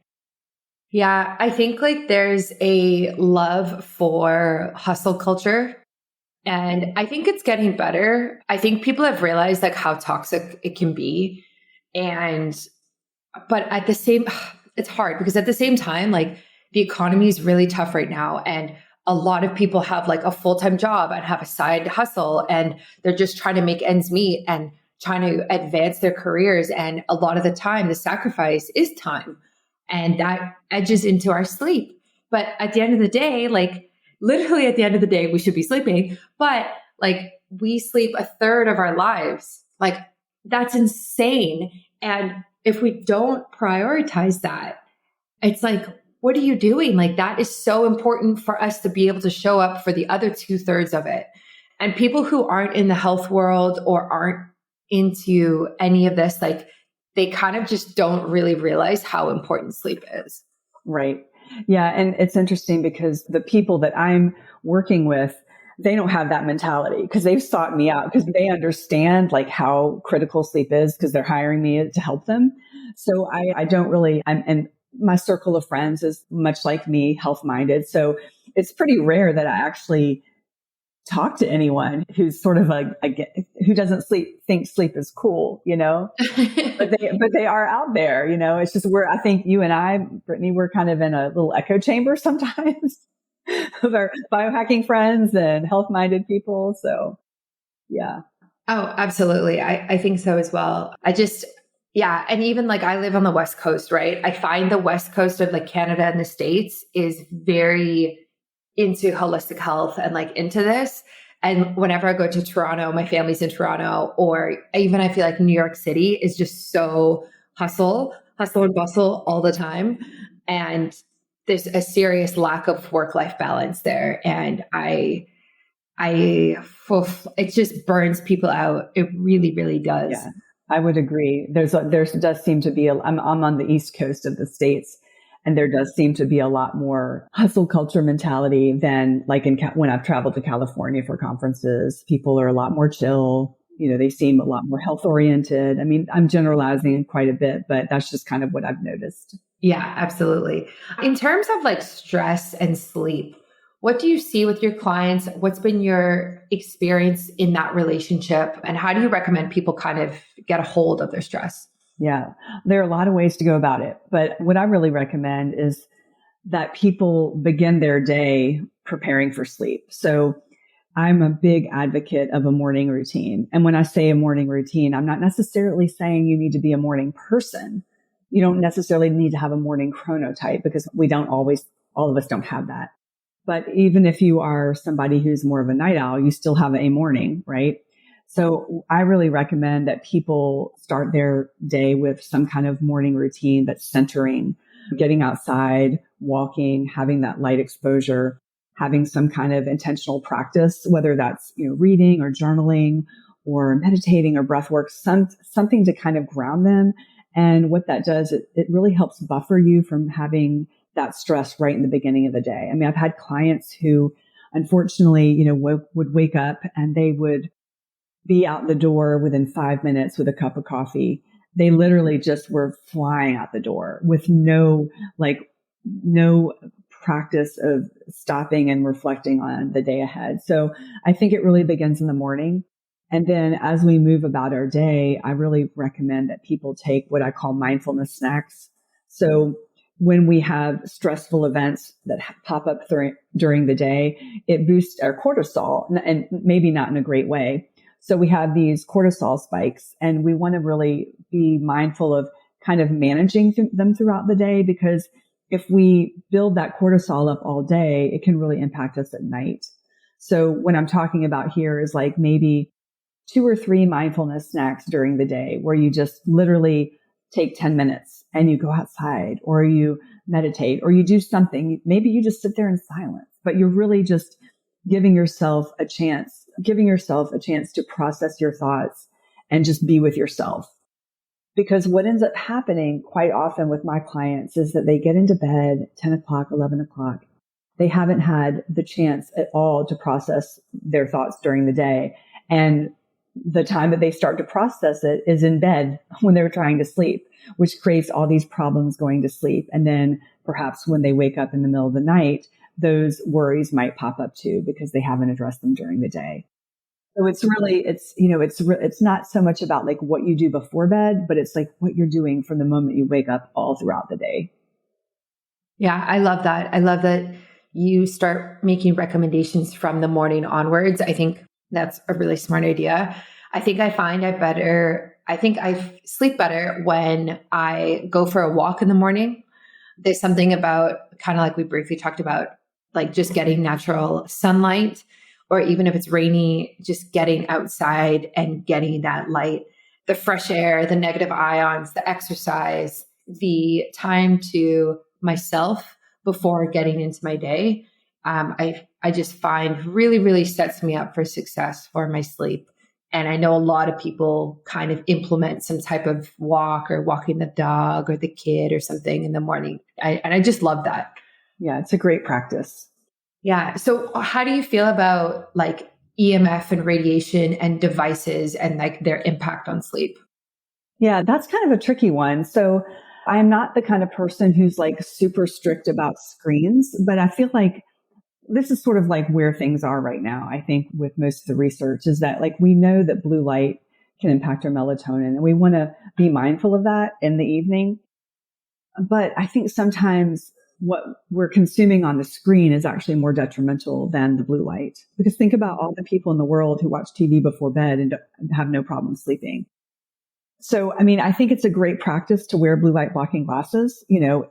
Speaker 1: Yeah, I think like there's a love for hustle culture. And I think it's getting better. I think people have realized like how toxic it can be. But at the same, it's hard because at the same time, like the economy is really tough right now. And a lot of people have like a full-time job and have a side hustle and they're just trying to make ends meet and trying to advance their careers. And a lot of the time, the sacrifice is time. And that edges into our sleep. But at the end of the day, like literally at the end of the day, we should be sleeping. But like we sleep a third of our lives. Like that's insane. And if we don't prioritize that, it's like, what are you doing? Like that is so important for us to be able to show up for the other 2/3 of it. And people who aren't in the health world or aren't into any of this, like they kind of just don't really realize how important sleep is.
Speaker 2: Right. Yeah. And it's interesting because the people that I'm working with, they don't have that mentality because they've sought me out because they understand like how critical sleep is because they're hiring me to help them. So I don't really, and my circle of friends is much like me, health minded. So it's pretty rare that I actually talk to anyone who's sort of who doesn't think sleep is cool, but they are out there, it's just I think you and I, Brittany, we're kind of in a little echo chamber sometimes of our biohacking friends and health minded people. So yeah.
Speaker 1: Oh, absolutely. I think so as well. Yeah. And even like I live on the West Coast, right? I find the West Coast of like Canada and the States is very into holistic health and like into this. And whenever I go to Toronto, my family's in Toronto, or even I feel like New York City is just so hustle and bustle all the time. And there's a serious lack of work-life balance there. And it just burns people out. It really, really does.
Speaker 2: Yeah, I would agree. There does seem to be, I'm on the East Coast of the States. And there does seem to be a lot more hustle culture mentality than like when I've traveled to California for conferences. People are a lot more chill. They seem a lot more health oriented. I mean, I'm generalizing quite a bit, but that's just kind of what I've noticed.
Speaker 1: Yeah, absolutely. In terms of like stress and sleep, what do you see with your clients? What's been your experience in that relationship? And how do you recommend people kind of get a hold of their stress?
Speaker 2: Yeah, there are a lot of ways to go about it. But what I really recommend is that people begin their day preparing for sleep. So I'm a big advocate of a morning routine. And when I say a morning routine, I'm not necessarily saying you need to be a morning person. You don't necessarily need to have a morning chronotype because we don't always, all of us don't have that. But even if you are somebody who's more of a night owl, you still have a morning, right? So I really recommend that people start their day with some kind of morning routine that's centering, getting outside, walking, having that light exposure, having some kind of intentional practice, whether that's, reading or journaling or meditating or breath work, something to kind of ground them. And what that does, it really helps buffer you from having that stress right in the beginning of the day. I mean, I've had clients who unfortunately, would wake up and they would be out the door within 5 minutes with a cup of coffee. They literally just were flying out the door with no practice of stopping and reflecting on the day ahead. So I think it really begins in the morning. And then as we move about our day, I really recommend that people take what I call mindfulness snacks. So when we have stressful events that pop up during the day, it boosts our cortisol, and maybe not in a great way. So we have these cortisol spikes, and we want to really be mindful of kind of managing them throughout the day, because if we build that cortisol up all day, it can really impact us at night. So what I'm talking about here is like maybe 2 or 3 mindfulness snacks during the day where you just literally take 10 minutes and you go outside or you meditate or you do something. Maybe you just sit there in silence, but you're really just giving yourself a chance to process your thoughts and just be with yourself. Because what ends up happening quite often with my clients is that they get into bed 10 o'clock, 11 o'clock. They haven't had the chance at all to process their thoughts during the day. And the time that they start to process it is in bed when they're trying to sleep, which creates all these problems going to sleep. And then perhaps when they wake up in the middle of the night, those worries might pop up too because they haven't addressed them during the day. So it's not so much about like what you do before bed, but it's like what you're doing from the moment you wake up all throughout the day.
Speaker 1: Yeah, I love that. I love that you start making recommendations from the morning onwards. I think that's a really smart idea. I think I sleep better when I go for a walk in the morning. There's something about, kind of like we briefly talked about, like just getting natural sunlight, or even if it's rainy, just getting outside and getting that light, the fresh air, the negative ions, the exercise, the time to myself before getting into my day. I just find really, really sets me up for success for my sleep. And I know a lot of people kind of implement some type of walk or walking the dog or the kid or something in the morning. And I just love that.
Speaker 2: Yeah, it's a great practice.
Speaker 1: Yeah. So how do you feel about like EMF and radiation and devices and like their impact on sleep?
Speaker 2: Yeah, that's kind of a tricky one. So I'm not the kind of person who's like super strict about screens, but I feel like this is sort of like where things are right now. I think with most of the research is that like we know that blue light can impact our melatonin, and we want to be mindful of that in the evening. But I think sometimes what we're consuming on the screen is actually more detrimental than the blue light. Because think about all the people in the world who watch TV before bed and have no problem sleeping. So, I mean, I think it's a great practice to wear blue light blocking glasses,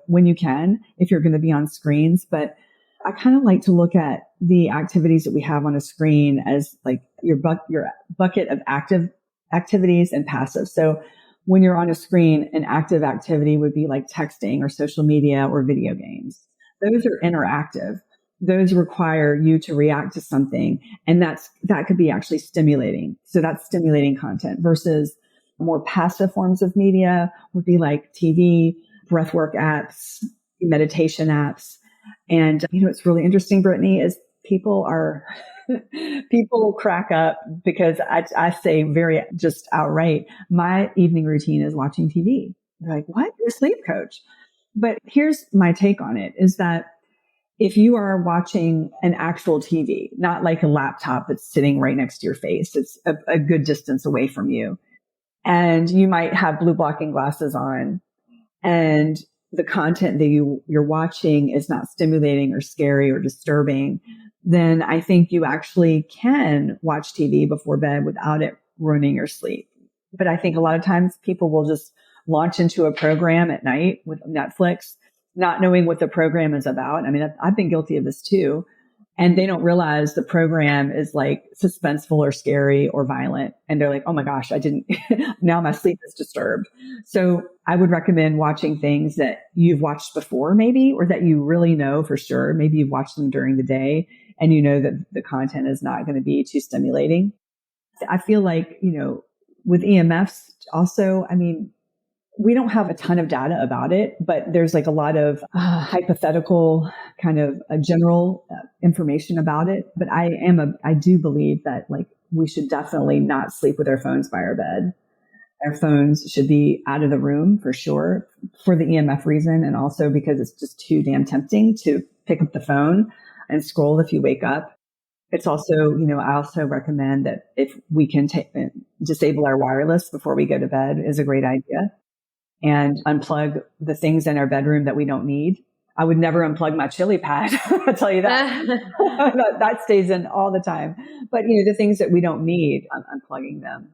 Speaker 2: when you can, if you're going to be on screens. But I kind of like to look at the activities that we have on a screen as like your bucket of active activities and passive. So when you're on a screen, an active activity would be like texting or social media or video games. Those are interactive. Those require you to react to something. And that could be actually stimulating. So that's stimulating content versus more passive forms of media would be like TV, breathwork apps, meditation apps. And, it's really interesting, Brittany, is people crack up because I say very just outright, my evening routine is watching TV. They're like, what? You're a sleep coach. But here's my take on it is that if you are watching an actual TV, not like a laptop that's sitting right next to your face, it's a good distance away from you. And you might have blue blocking glasses on, and the content that you're watching is not stimulating or scary or disturbing, then I think you actually can watch TV before bed without it ruining your sleep. But I think a lot of times people will just launch into a program at night with Netflix, not knowing what the program is about. I mean, I've been guilty of this too. And they don't realize the program is like suspenseful or scary or violent. And they're like, oh my gosh, now my sleep is disturbed. So I would recommend watching things that you've watched before maybe, or that you really know for sure. Maybe you've watched them during the day and you know that the content is not going to be too stimulating. I feel like, with EMFs also, I mean, we don't have a ton of data about it, but there's like a lot of hypothetical kind of general information about it. But I do believe that like we should definitely not sleep with our phones by our bed. Our phones should be out of the room for sure, for the EMF reason. And also because it's just too damn tempting to pick up the phone and scroll if you wake up. It's also, I also recommend that if we can disable our wireless before we go to bed is a great idea, and unplug the things in our bedroom that we don't need. I would never unplug my chili pad. I'll tell you that. That stays in all the time. But, the things that we don't need, I'm unplugging them.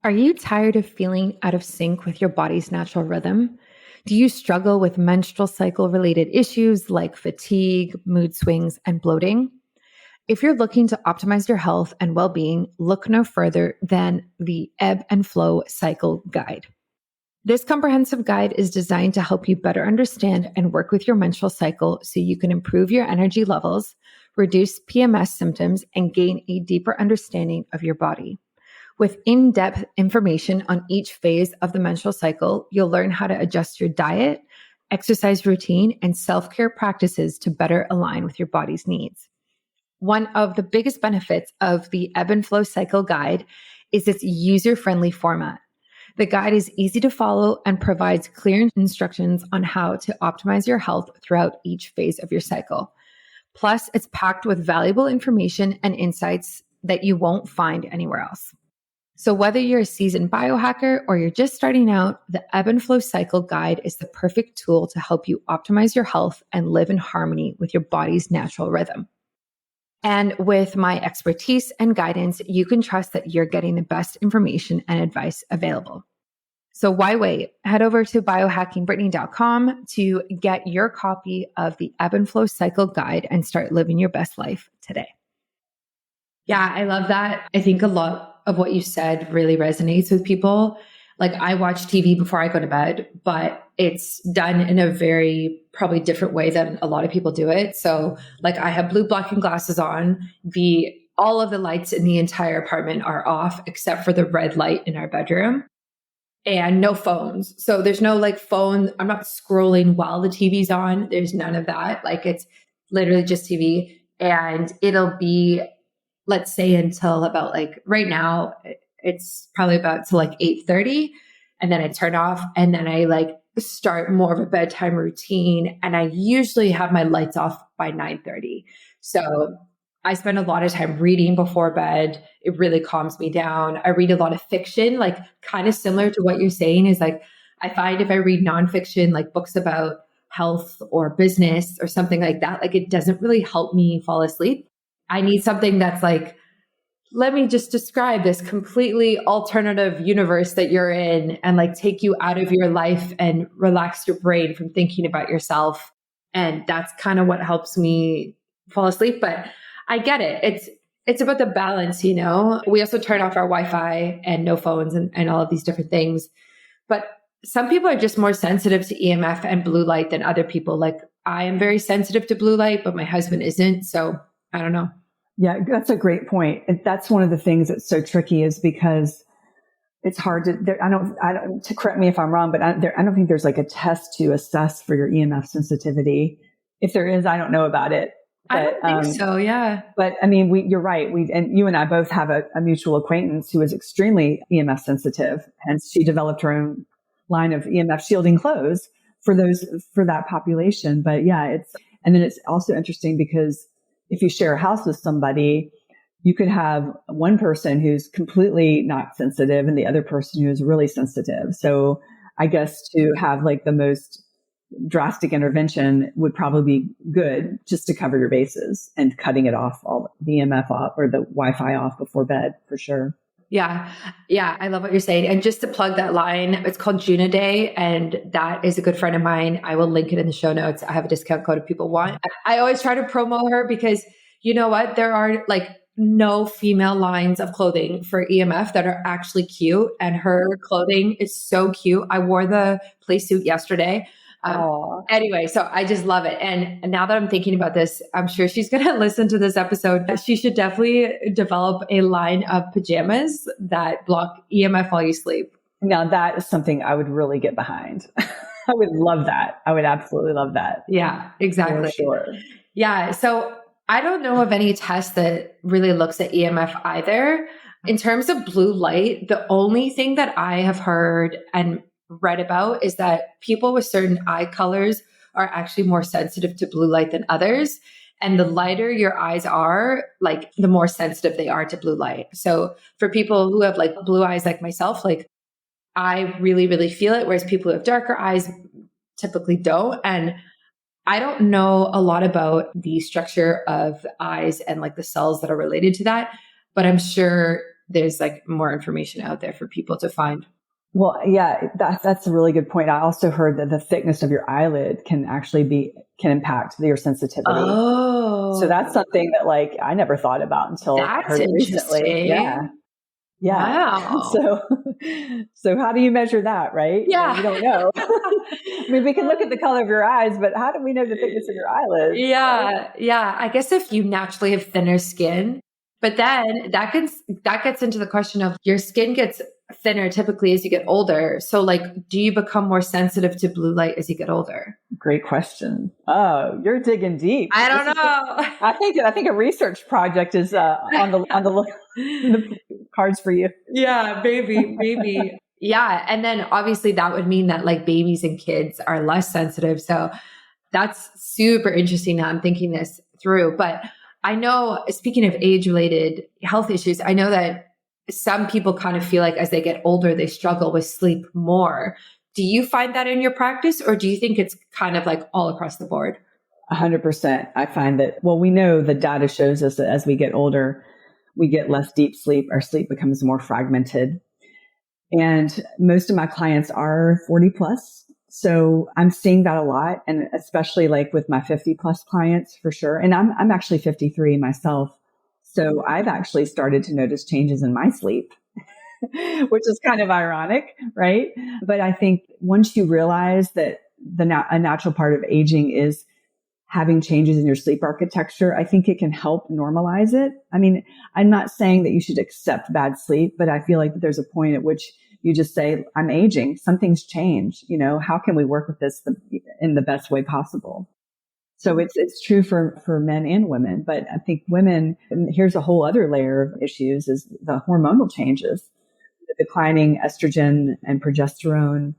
Speaker 1: Are you tired of feeling out of sync with your body's natural rhythm? Do you struggle with menstrual cycle related issues like fatigue, mood swings, and bloating? If you're looking to optimize your health and well-being, look no further than the Ebb and Flow Cycle Guide. This comprehensive guide is designed to help you better understand and work with your menstrual cycle so you can improve your energy levels, reduce PMS symptoms, and gain a deeper understanding of your body. With in-depth information on each phase of the menstrual cycle, you'll learn how to adjust your diet, exercise routine, and self-care practices to better align with your body's needs. One of the biggest benefits of the Ebb and Flow Cycle Guide is its user-friendly format. The guide is easy to follow and provides clear instructions on how to optimize your health throughout each phase of your cycle. Plus, it's packed with valuable information and insights that you won't find anywhere else. So whether you're a seasoned biohacker or you're just starting out, the Ebb and Flow Cycle Guide is the perfect tool to help you optimize your health and live in harmony with your body's natural rhythm. And with my expertise and guidance, you can trust that you're getting the best information and advice available. So why wait? Head over to biohackingbrittany.com to get your copy of the Ebb and Flow Cycle Guide and start living your best life today. Yeah, I love that. I think a lot of what you said really resonates with people. Like I watch TV before I go to bed, but it's done in a very probably different way than a lot of people do it. So like I have blue blocking glasses on. All of the lights in the entire apartment are off except for the red light in our bedroom, and no phones. So there's no like phone. I'm not scrolling while the TV's on. There's none of that. Like it's literally just TV, and it'll be, let's say until about like right now, it's probably about to like 8:30, and then I turn off, and then I like start more of a bedtime routine, and I usually have my lights off by 9:30. So I spend a lot of time reading before bed. It really calms me down. I read a lot of fiction, like kind of similar to what you're saying is like, I find if I read nonfiction, like books about health or business or something like that, like it doesn't really help me fall asleep. I need something that's like, let me just describe this completely alternative universe that you're in and like take you out of your life and relax your brain from thinking about yourself. And that's kind of what helps me fall asleep. But I get it. It's about the balance, We also turn off our Wi-Fi and no phones and all of these different things. But some people are just more sensitive to EMF and blue light than other people. Like I am very sensitive to blue light, but my husband isn't. So I don't know.
Speaker 2: Yeah, that's a great point. And that's one of the things that's so tricky is because it's hard to correct me if I'm wrong, but I don't think there's like a test to assess for your EMF sensitivity. If there is, I don't know about it. But,
Speaker 1: I don't think so. Yeah.
Speaker 2: But I mean, you're right. And you and I both have a mutual acquaintance who is extremely EMF sensitive, and she developed her own line of EMF shielding clothes for that population. But yeah, and then it's also interesting because if you share a house with somebody, you could have one person who's completely not sensitive and the other person who is really sensitive. So I guess to have like the most drastic intervention would probably be good just to cover your bases and cutting it off, all the EMF off or the Wi-Fi off before bed for sure.
Speaker 1: Yeah. Yeah. I love what you're saying. And just to plug that line, it's called Juna Day. And that is a good friend of mine. I will link it in the show notes. I have a discount code if people want. I always try to promo her because you know what? There are like no female lines of clothing for EMF that are actually cute. And her clothing is so cute. I wore the play suit yesterday. Anyway, so I just love it. And now that I'm thinking about this, I'm sure she's going to listen to this episode. She should definitely develop a line of pajamas that block EMF while you sleep.
Speaker 2: Now that is something I would really get behind. I would love that. I would absolutely love that.
Speaker 1: Yeah, exactly.
Speaker 2: For sure.
Speaker 1: Yeah. So I don't know of any test that really looks at EMF either. In terms of blue light, the only thing that I have heard and read about is that people with certain eye colors are actually more sensitive to blue light than others. And the lighter your eyes are, like the more sensitive they are to blue light. So for people who have like blue eyes like myself, like I really, really feel it. Whereas people who have darker eyes typically don't. And I don't know a lot about the structure of the eyes and like the cells that are related to that, but I'm sure there's like more information out there for people to find.
Speaker 2: Well, yeah, that's a really good point. I also heard that the thickness of your eyelid can impact your sensitivity.
Speaker 1: Oh,
Speaker 2: so that's something that like I never thought about until I heard it recently. Yeah.
Speaker 1: Wow.
Speaker 2: So how do you measure that, right?
Speaker 1: Yeah.
Speaker 2: You don't know. I mean, we can look at the color of your eyes, but how do we know the thickness of your eyelids?
Speaker 1: Yeah.
Speaker 2: Right?
Speaker 1: Yeah. I guess if you naturally have thinner skin, but then that gets into the question of your skin gets thinner typically as you get older. So like, do you become more sensitive to blue light as you get older?
Speaker 2: Great question. Oh, you're digging deep.
Speaker 1: I don't know.
Speaker 2: I think a research project is on the cards for you.
Speaker 1: Yeah, maybe. Yeah. And then obviously that would mean that like babies and kids are less sensitive. So that's super interesting now. I'm thinking this through, but I know, speaking of age-related health issues, I know that some people kind of feel like as they get older, they struggle with sleep more. Do you find that in your practice, or do you think it's kind of like all across the board?
Speaker 2: 100%. I find that, well, we know the data shows us that as we get older, we get less deep sleep. Our sleep becomes more fragmented. And most of my clients are 40 plus. So I'm seeing that a lot, and especially like with my 50 plus clients for sure. And I'm actually 53 myself. So I've actually started to notice changes in my sleep, which is kind of ironic, right? But I think once you realize that a natural part of aging is having changes in your sleep architecture, I think it can help normalize it. I mean, I'm not saying that you should accept bad sleep, but I feel like there's a point at which you just say, I'm aging, something's changed. You know, how can we work with this in the best way possible? So it's true for men and women, but I think women, and here's a whole other layer of issues, is the hormonal changes. The declining estrogen and progesterone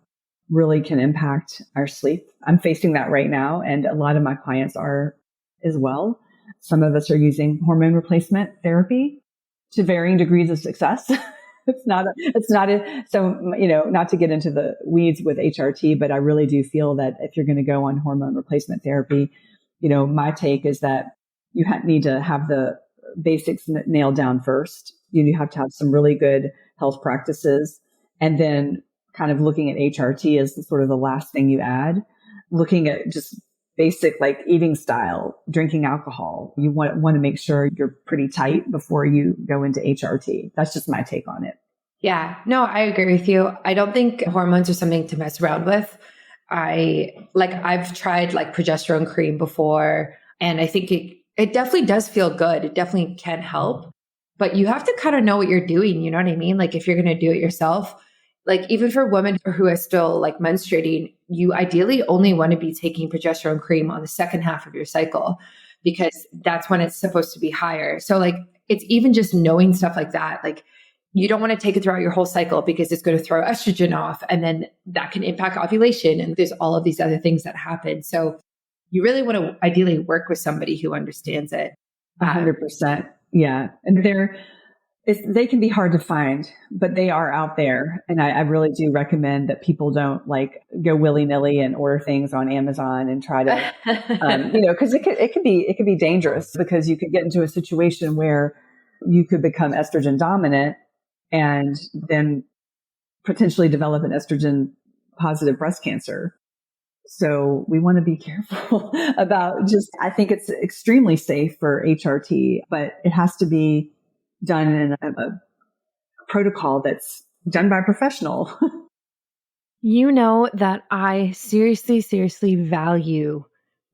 Speaker 2: really can impact our sleep. I'm facing that right now, and a lot of my clients are as well. Some of us are using hormone replacement therapy to varying degrees of success. So, you know, not to get into the weeds with HRT, but I really do feel that if you're going to go on hormone replacement therapy, you know, my take is that you need to have the basics nailed down first. You have to have some really good health practices, and then kind of looking at HRT as sort of the last thing you add, looking at just basic like eating style, drinking alcohol. You want to make sure you're pretty tight before you go into HRT. That's just my take on it.
Speaker 1: Yeah, no, I agree with you. I don't think hormones are something to mess around with. I've tried like progesterone cream before, and I think it definitely does feel good. It definitely can help, but you have to kind of know what you're doing. You know what I mean? Like if you're going to do it yourself, like even for women who are still like menstruating, you ideally only want to be taking progesterone cream on the second half of your cycle, because that's when it's supposed to be higher. So like, it's even just knowing stuff like that. Like you don't want to take it throughout your whole cycle because it's going to throw estrogen off, and then that can impact ovulation. And there's all of these other things that happen. So you really want to ideally work with somebody who understands it.
Speaker 2: 100%. Yeah. And They can be hard to find, but they are out there. And I really do recommend that people don't like go willy nilly and order things on Amazon and try to, cause it could be dangerous, because you could get into a situation where you could become estrogen dominant and then potentially develop an estrogen positive breast cancer. So we want to be careful about I think it's extremely safe for HRT, but it has to be done in a protocol that's done by a professional.
Speaker 1: You know that I seriously, seriously value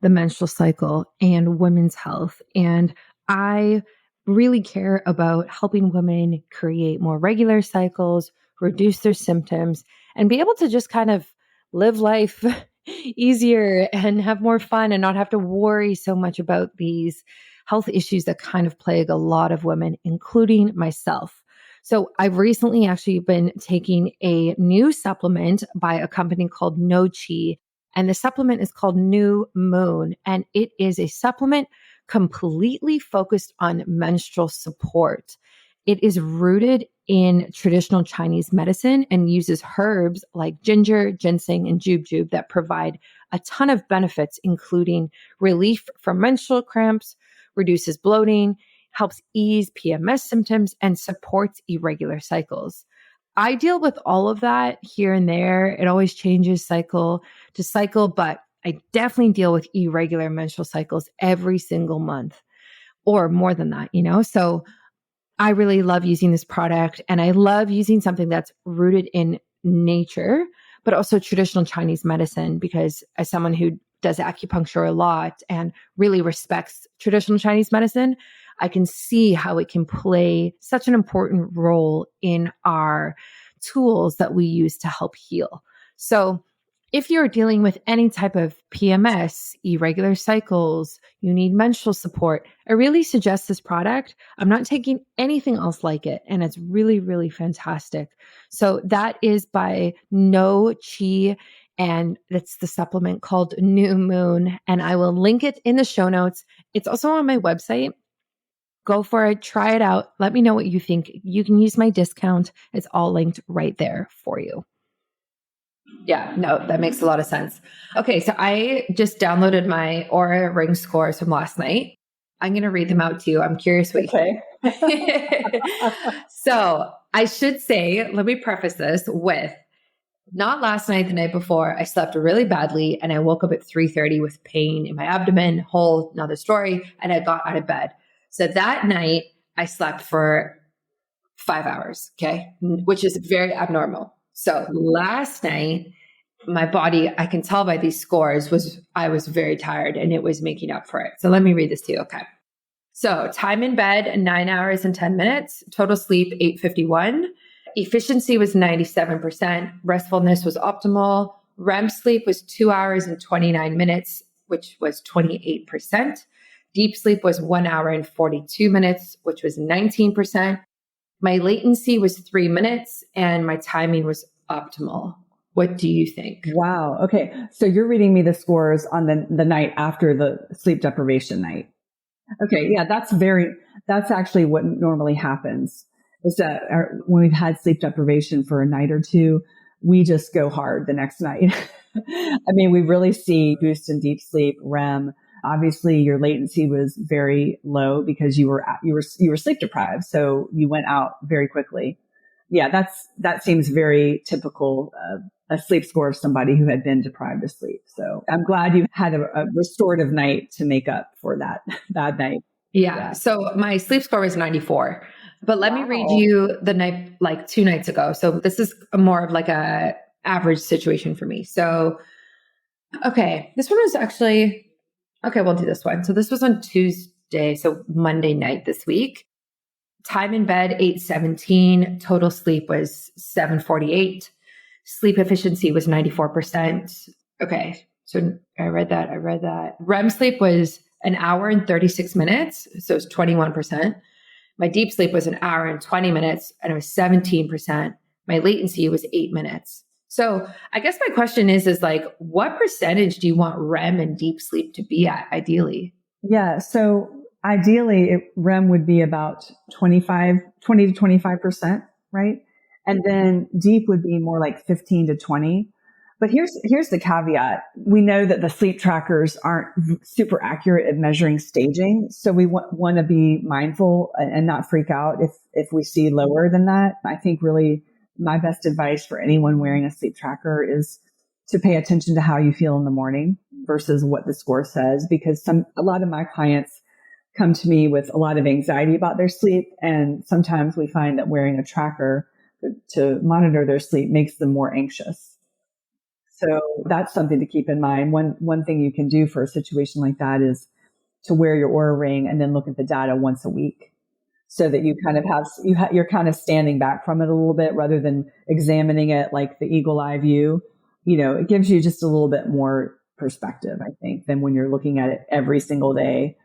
Speaker 1: the menstrual cycle and women's health. And I really care about helping women create more regular cycles, reduce their symptoms, and be able to just kind of live life easier and have more fun and not have to worry so much about these health issues that kind of plague a lot of women, including myself. So I've recently actually been taking a new supplement by a company called No Chi, and the supplement is called New Moon, and it is a supplement completely focused on menstrual support. It is rooted in traditional Chinese medicine and uses herbs like ginger, ginseng, and jujube that provide a ton of benefits, including relief from menstrual cramps, reduces bloating, helps ease PMS symptoms, and supports irregular cycles. I deal with all of that here and there. It always changes cycle to cycle, but I definitely deal with irregular menstrual cycles every single month or more than that, So I really love using this product, and I love using something that's rooted in nature, but also traditional Chinese medicine, because as someone who does acupuncture a lot and really respects traditional Chinese medicine, I can see how it can play such an important role in our tools that we use to help heal. So if you're dealing with any type of PMS, irregular cycles, you need menstrual support, I really suggest this product. I'm not taking anything else like it, and it's really, really fantastic. So that is by No Chi, and it's the supplement called New Moon, and I will link it in the show notes. It's also on my website. Go for it. Try it out. Let me know what you think. You can use my discount. It's all linked right there for you. Yeah, no, that makes a lot of sense. Okay, so I just downloaded my Aura Ring scores from last night. I'm going to read them out to you. I'm curious what you think. So I should say, let me preface this with, not last night, the night before, I slept really badly and I woke up at 3:30 with pain in my abdomen, whole another story, and I got out of bed. So that night I slept for 5 hours, okay, which is very abnormal. So last night, my body, I can tell by these scores, I was very tired and it was making up for it. So let me read this to you, okay? So time in bed, 9 hours and 10 minutes. Total sleep, 8:51. Efficiency was 97%. Restfulness was optimal. REM sleep was 2 hours and 29 minutes, which was 28%. Deep sleep was 1 hour and 42 minutes, which was 19%. My latency was 3 minutes and my timing was optimal. What do you think?
Speaker 2: Wow. Okay. So you're reading me the scores on the night after the sleep deprivation night. Okay. Yeah. That's actually what normally happens, is that when we've had sleep deprivation for a night or two, we just go hard the next night. I mean, we really see boost in deep sleep, REM. Obviously, your latency was very low because you were sleep deprived, so you went out very quickly. Yeah, that seems very typical of a sleep score of somebody who had been deprived of sleep. So I'm glad you had a restorative night to make up for that bad night.
Speaker 1: Yeah. So my sleep score was 94. But let me read you the night, like 2 nights ago. So this is more of like a average situation for me. So, okay, this one was actually, okay, we'll do this one. So this was on Tuesday, so Monday night this week. Time in bed, 8:17. Total sleep was 7:48. Sleep efficiency was 94%. Okay, so I read that. REM sleep was 1 hour and 36 minutes. So it's 21%. My deep sleep was 1 hour and 20 minutes and it was 17%. My latency was 8 minutes. So I guess my question is like, what percentage do you want REM and deep sleep to be at ideally?
Speaker 2: Yeah. So Ideally, REM would be about 20 to 25%, right? And then deep would be more like 15 to 20. But here's the caveat. We know that the sleep trackers aren't super accurate at measuring staging. So we want to be mindful and not freak out if we see lower than that. I think really my best advice for anyone wearing a sleep tracker is to pay attention to how you feel in the morning versus what the score says, because a lot of my clients come to me with a lot of anxiety about their sleep. And sometimes we find that wearing a tracker to monitor their sleep makes them more anxious. So that's something to keep in mind. One thing you can do for a situation like that is to wear your Aura ring and then look at the data once a week, so that you kind of you're kind of standing back from it a little bit rather than examining it like the eagle eye view. It gives you just a little bit more perspective, I think, than when you're looking at it every single day.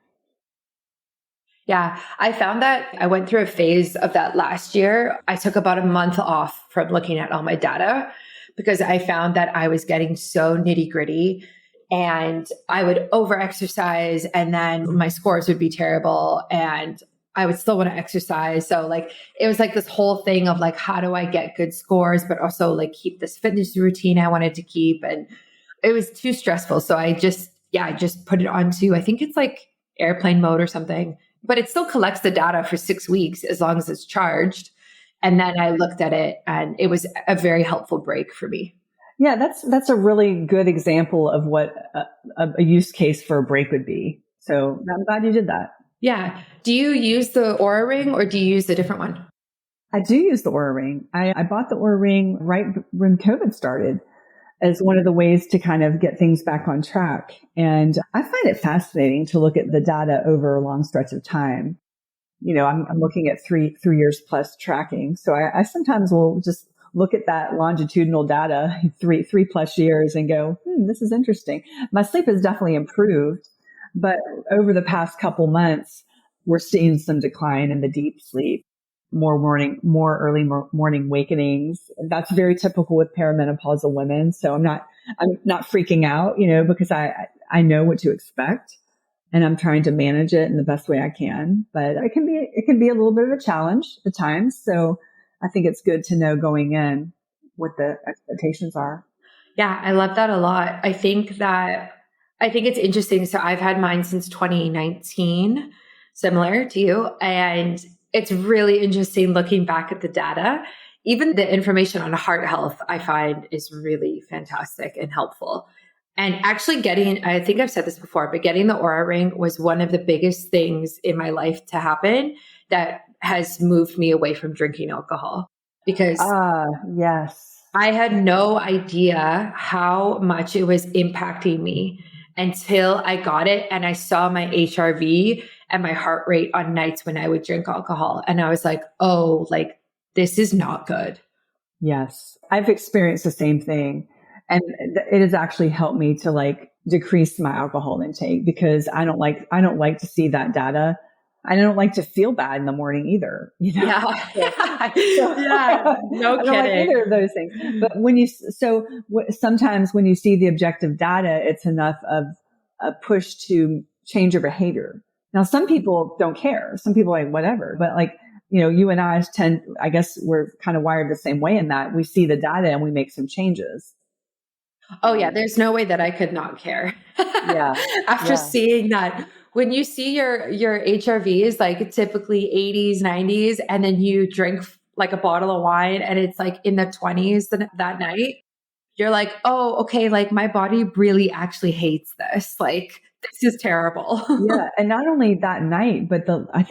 Speaker 1: Yeah, I found that I went through a phase of that last year. I took about a month off from looking at all my data because I found that I was getting so nitty gritty and I would over exercise and then my scores would be terrible and I would still want to exercise. So it was like this whole thing of how do I get good scores, but also keep this fitness routine I wanted to keep. And it was too stressful. So I just put it onto, I think it's airplane mode or something, but it still collects the data for 6 weeks as long as it's charged. And then I looked at it and it was a very helpful break for me.
Speaker 2: Yeah, that's a really good example of what a use case for a break would be. So I'm glad you did that.
Speaker 1: Yeah. Do you use the Aura ring or do you use a different one?
Speaker 2: I do use the Aura ring. I bought the Aura ring right when COVID started as one of the ways to kind of get things back on track. And I find it fascinating to look at the data over a long stretch of time. I'm looking at three years plus tracking. So I sometimes will just look at that longitudinal data, three plus years and go, this is interesting. My sleep has definitely improved, but over the past couple months, we're seeing some decline in the deep sleep, more early morning wakenings. That's very typical with perimenopausal women. So I'm not freaking out, because I know what to expect. And I'm trying to manage it in the best way I can, but it can be a little bit of a challenge at times. So I think it's good to know going in what the expectations are.
Speaker 1: Yeah, I love that a lot. I think it's interesting. So I've had mine since 2019, similar to you. And it's really interesting looking back at the data. Even the information on heart health, I find is really fantastic and helpful. And actually I think I've said this before, but getting the Aura ring was one of the biggest things in my life to happen that has moved me away from drinking alcohol, because
Speaker 2: yes,
Speaker 1: I had no idea how much it was impacting me until I got it and I saw my HRV and my heart rate on nights when I would drink alcohol. And I was like, oh, this is not good.
Speaker 2: Yes, I've experienced the same thing. And it has actually helped me to decrease my alcohol intake, because I don't like to see that data. I don't like to feel bad in the morning either.
Speaker 1: Yeah. Yeah. No
Speaker 2: I don't
Speaker 1: kidding.
Speaker 2: like either of those things. But sometimes when you see the objective data, it's enough of a push to change your behavior. Now, some people don't care. Some people are like, whatever. But you and I I guess we're kind of wired the same way in that we see the data and we make some changes.
Speaker 1: Oh yeah, there's no way that I could not care.
Speaker 2: Yeah.
Speaker 1: After seeing that, when you see your HRV is typically 80s, 90s, and then you drink a bottle of wine and it's in the 20s that night, you're like, oh, okay, my body really actually hates this. This is terrible.
Speaker 2: Yeah. And not only that night, but I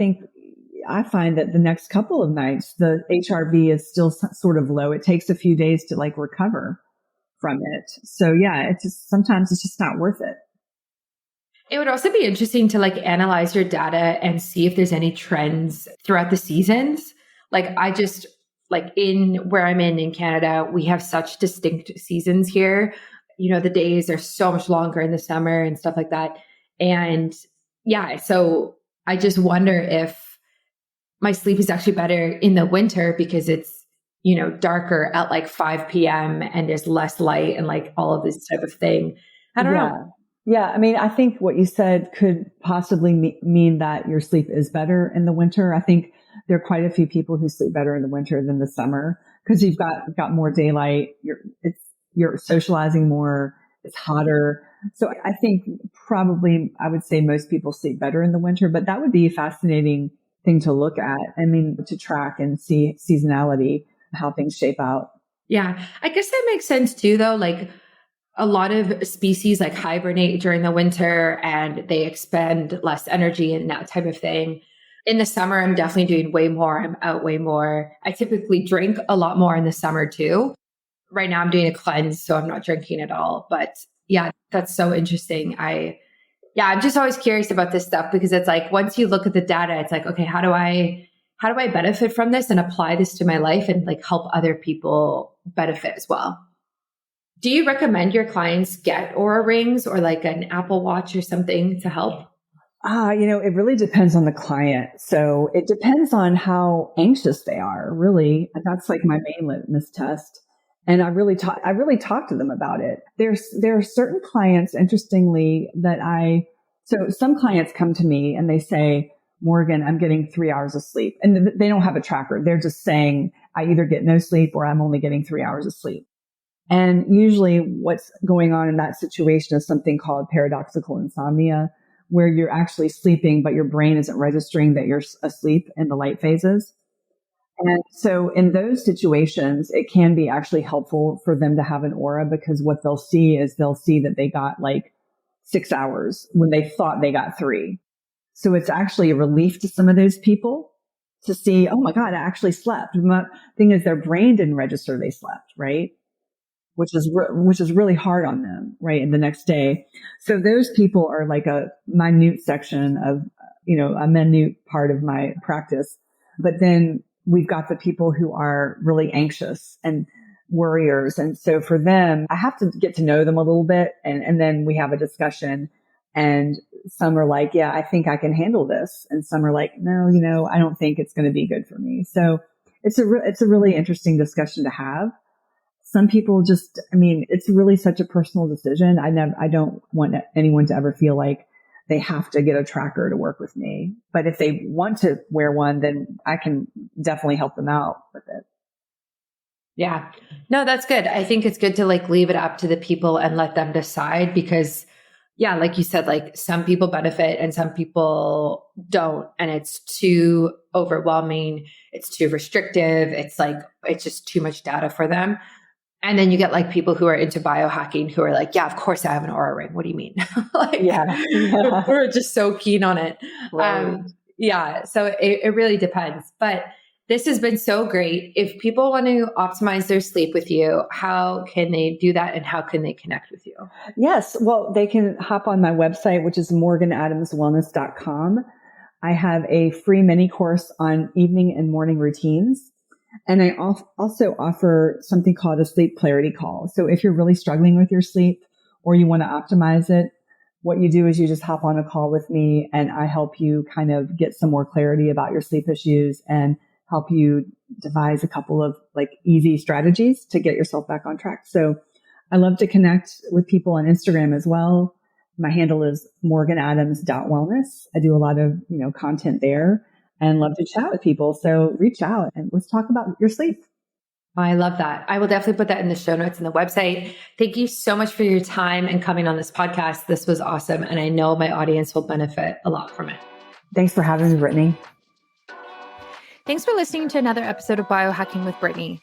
Speaker 2: find that the next couple of nights, the HRV is still sort of low. It takes a few days to recover from it. So yeah, sometimes it's just not worth it.
Speaker 1: It would also be interesting to analyze your data and see if there's any trends throughout the seasons. I just in where I'm in Canada, we have such distinct seasons here. The days are so much longer in the summer and stuff like that. And yeah, so I just wonder if my sleep is actually better in the winter because it's darker at 5 p.m. and there's less light and all of this type of thing. I don't know.
Speaker 2: Yeah, I mean, I think what you said could possibly mean that your sleep is better in the winter. I think there are quite a few people who sleep better in the winter than the summer because you've got more daylight. You're socializing more. It's hotter. So I think probably I would say most people sleep better in the winter, but that would be a fascinating thing to look at. I mean, to track and see seasonality, how things shape out.
Speaker 1: Yeah, I guess that makes sense too, though. Like a lot of species like hibernate during the winter and they expend less energy and that type of thing. In the summer, I'm definitely doing way more. I'm out way more. I typically drink a lot more in the summer too. Right now I'm doing a cleanse, so I'm not drinking at all. But yeah, that's so interesting. I'm just always curious about this stuff because it's like once you look at the data, it's like, okay, how do I benefit from this and apply this to my life and like help other people benefit as well? Do you recommend your clients get Aura rings or like an Apple Watch or something to help?
Speaker 2: It really depends on the client. So it depends on how anxious they are, really. That's like my main litmus test. And I really talk to them about it. There are certain clients, interestingly, so some clients come to me and they say, Morgan, I'm getting 3 hours of sleep. And they don't have a tracker. They're just saying, I either get no sleep or I'm only getting 3 hours of sleep. And usually what's going on in that situation is something called paradoxical insomnia, where you're actually sleeping, but your brain isn't registering that you're asleep in the light phases. And so in those situations, it can be actually helpful for them to have an Aura because what they'll see that they got like 6 hours when they thought they got 3. So it's actually a relief to some of those people to see, oh my God, I actually slept. The thing is their brain didn't register they slept, right? Which is really hard on them, right? And the next day. So those people are like a minute section of, a minute part of my practice. But then we've got the people who are really anxious and worriers. And so for them, I have to get to know them a little bit. And then we have a discussion and some are like, yeah, I think I can handle this. And some are like, no, I don't think it's going to be good for me. So it's a really interesting discussion to have. Some people it's really such a personal decision. I don't want anyone to ever feel like they have to get a tracker to work with me. But if they want to wear one, then I can definitely help them out with it.
Speaker 1: Yeah. No, that's good. I think it's good to like leave it up to the people and let them decide because yeah, like you said, like some people benefit and some people don't. And it's too overwhelming. It's too restrictive. It's just too much data for them. And then you get like people who are into biohacking who are like, yeah, of course I have an Aura ring. What do you mean?
Speaker 2: Yeah.
Speaker 1: We're just so keen on it.
Speaker 2: Right.
Speaker 1: So it really depends. But this has been so great. If people want to optimize their sleep with you, how can they do that and how can they connect with you?
Speaker 2: Yes. Well, they can hop on my website, which is morganadamswellness.com. I have a free mini course on evening and morning routines. And I also offer something called a sleep clarity call. So if you're really struggling with your sleep or you want to optimize it, what you do is you just hop on a call with me and I help you kind of get some more clarity about your sleep issues and help you devise a couple of like easy strategies to get yourself back on track. So I love to connect with people on Instagram as well. My handle is morganadams.wellness. I do a lot of, content there and love to chat with people. So reach out and let's talk about your sleep.
Speaker 1: I love that. I will definitely put that in the show notes and the website. Thank you so much for your time and coming on this podcast. This was awesome. And I know my audience will benefit a lot from it.
Speaker 2: Thanks for having me, Brittany.
Speaker 1: Thanks for listening to another episode of Biohacking with Brittany.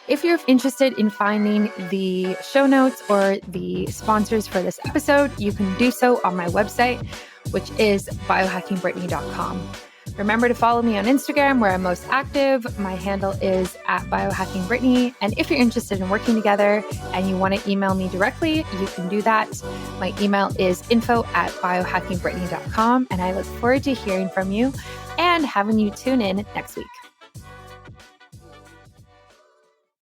Speaker 1: If you're interested in finding the show notes or the sponsors for this episode, you can do so on my website, which is biohackingbrittany.com. Remember to follow me on Instagram where I'm most active. My handle is @biohackingbrittany. And if you're interested in working together and you want to email me directly, you can do that. My email is info@biohackingbrittany.com. And I look forward to hearing from you and having you tune in next week.